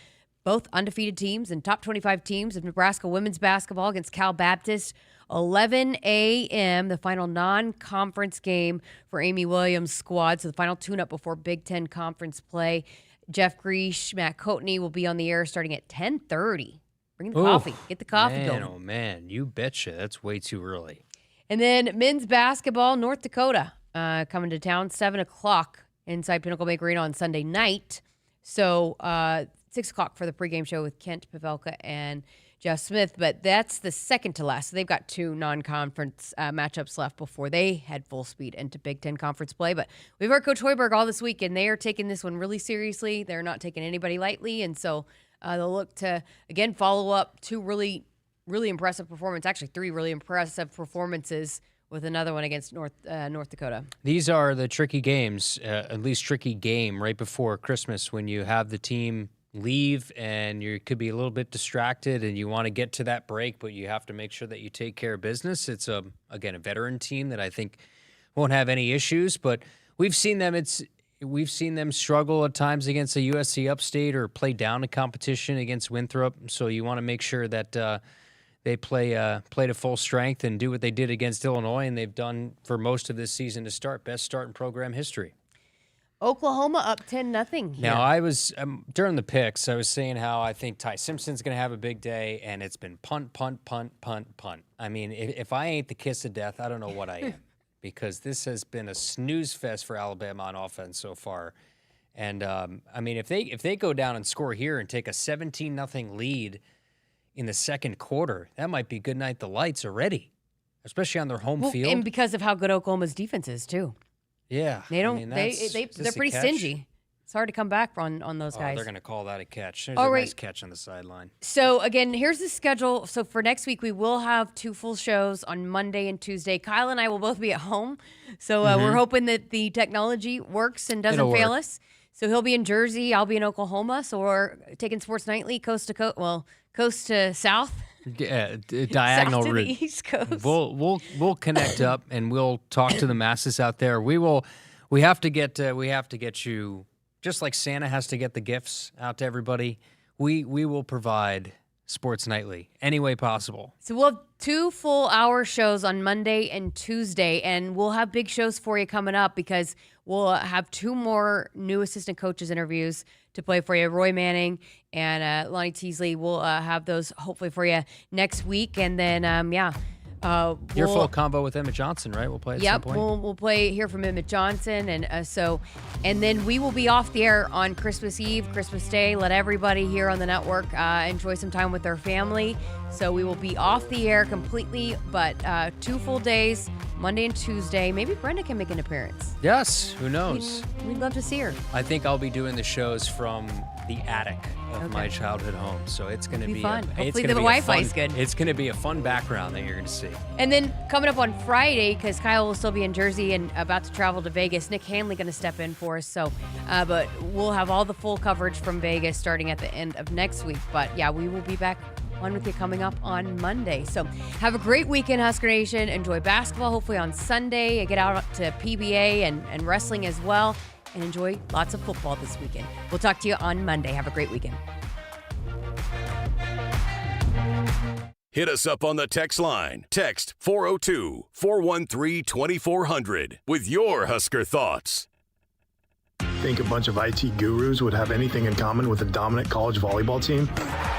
S5: both undefeated teams and top 25 teams of Nebraska women's basketball against Cal Baptist. 11 a.m., the final non-conference game for Amy Williams' squad. So the final tune-up before Big Ten conference play. Jeff Greesh, Matt Coatney will be on the air starting at 10:30. Bring the coffee. Get the coffee going.
S6: Oh, man, you betcha. That's way too early.
S5: And then men's basketball, North Dakota, coming to town, 7 o'clock inside Pinnacle Bank Arena on Sunday night. So 6 o'clock for the pregame show with Kent Pavelka and Jeff Smith. But that's the second to last. So they've got 2 non-conference matchups left before they head full speed into Big Ten conference play. But we've heard Coach Hoiberg all this week, and they are taking this one really seriously. They're not taking anybody lightly. And so they'll look to, again, follow up 2 really impressive performance. Actually, 3 really impressive performances with another one against North Dakota.
S6: These are the tricky games, at least tricky game right before Christmas when you have the team leave and you could be a little bit distracted and you want to get to that break, but you have to make sure that you take care of business. It's, again, a veteran team that I think won't have any issues, but we've seen them struggle at times against a USC Upstate or play down a competition against Winthrop, so you want to make sure that they play to full strength and do what they did against Illinois, and they've done for most of this season to start. Best start in program history.
S5: Oklahoma up 10-0.
S6: Now, I was, during the picks, I was saying how I think Ty Simpson's going to have a big day, and it's been punt. I mean, if I ain't the kiss of death, I don't know what I am, because this has been a snooze fest for Alabama on offense so far. And, I mean, if they go down and score here and take a 17-0 lead in the second quarter, that might be good night the lights already, especially on their home field.
S5: And because of how good Oklahoma's defense is, too.
S6: Yeah.
S5: They're pretty stingy. It's hard to come back on those guys.
S6: They're going to call that a catch. There's
S5: a
S6: nice catch on the sideline.
S5: So, again, here's the schedule. So, for next week, we will have 2 full shows on Monday and Tuesday. Kyle and I will both be at home. So, we're hoping that the technology works and doesn't fail us. So, he'll be in Jersey. I'll be in Oklahoma. So, we're taking Sports Nightly coast to coast. Well, coast to south.
S6: Yeah, diagonal
S5: south to
S6: route.
S5: The East Coast.
S6: We'll connect up and we'll talk to the masses out there. We have to get you, just like Santa has to get the gifts out to everybody. We will provide Sports Nightly any way possible.
S5: So we'll have 2 full hour shows on Monday and Tuesday, and we'll have big shows for you coming up because we'll have 2 more new assistant coaches interviews to play for you. Roy Manning and Lonnie Teasley will have those hopefully for you next week. And then,
S6: your full combo with Emmett Johnson, right? We'll play at some point.
S5: We'll play here from Emmett Johnson. And then we will be off the air on Christmas Eve, Christmas Day. Let everybody here on the network enjoy some time with their family. So we will be off the air completely, but 2 full days, Monday and Tuesday. Maybe Brenda can make an appearance.
S6: Yes, who knows?
S5: We'd love to see her.
S6: I think I'll be doing the shows from the attic of my childhood home, so it's going to be
S5: fun. Hopefully the Wi-Fi is good.
S6: It's going to be a fun background that you're going to see.
S5: And then coming up on Friday, because Kyle will still be in Jersey and about to travel to Vegas, Nick Hanley going to step in for us. So, but we'll have all the full coverage from Vegas starting at the end of next week. But yeah, we will be back on with you coming up on Monday. So have a great weekend, Husker Nation. Enjoy basketball, hopefully on Sunday. Get out to PBA and wrestling as well. And enjoy lots of football this weekend. We'll talk to you on Monday. Have a great weekend.
S2: Hit us up on the text line. Text 402-413-2400 with your Husker thoughts.
S17: Think a bunch of IT gurus would have anything in common with a dominant college volleyball team?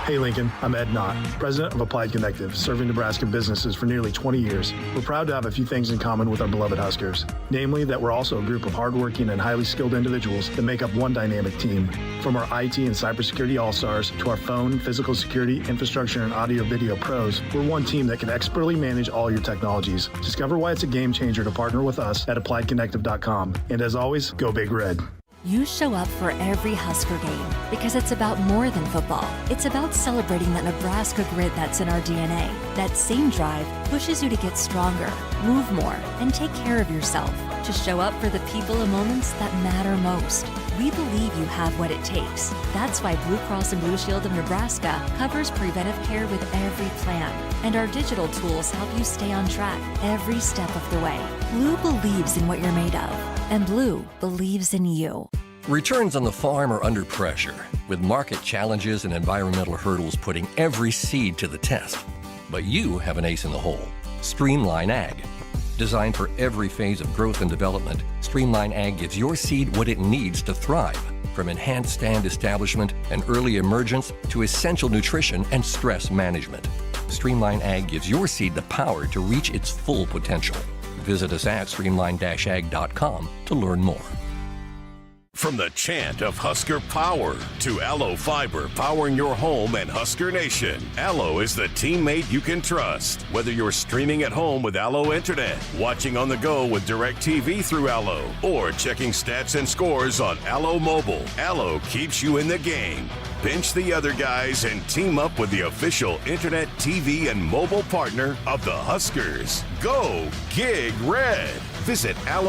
S17: Hey Lincoln, I'm Ed Knott, president of Applied Connective, serving Nebraska businesses for nearly 20 years. We're proud to have a few things in common with our beloved Huskers, namely that we're also a group of hardworking and highly skilled individuals that make up one dynamic team. From our IT and cybersecurity all-stars to our phone, physical security, infrastructure, and audio-video pros, we're one team that can expertly manage all your technologies. Discover why it's a game changer to partner with us at appliedconnective.com. And as always, go Big Red.
S10: You show up for every Husker game because it's about more than football. It's about celebrating that Nebraska grit that's in our DNA. That same drive pushes you to get stronger, move more, and take care of yourself. To show up for the people and moments that matter most. We believe you have what it takes. That's why Blue Cross and Blue Shield of Nebraska covers preventive care with every plan. And our digital tools help you stay on track every step of the way. Blue believes in what you're made of. And Blue believes in you.
S11: Returns on the farm are under pressure, with market challenges and environmental hurdles putting every seed to the test. But you have an ace in the hole, Streamline Ag. Designed for every phase of growth and development, Streamline Ag gives your seed what it needs to thrive, from enhanced stand establishment and early emergence to essential nutrition and stress management. Streamline Ag gives your seed the power to reach its full potential. Visit us at streamline-ag.com to learn more.
S2: From the chant of Husker Power to Allo Fiber powering your home and Husker Nation, Allo is the teammate you can trust. Whether you're streaming at home with Allo Internet, watching on the go with DirecTV through Allo, or checking stats and scores on Allo Mobile, Allo keeps you in the game. Bench the other guys and team up with the official Internet, TV, and mobile partner of the Huskers. Go Gig Red. Visit Allo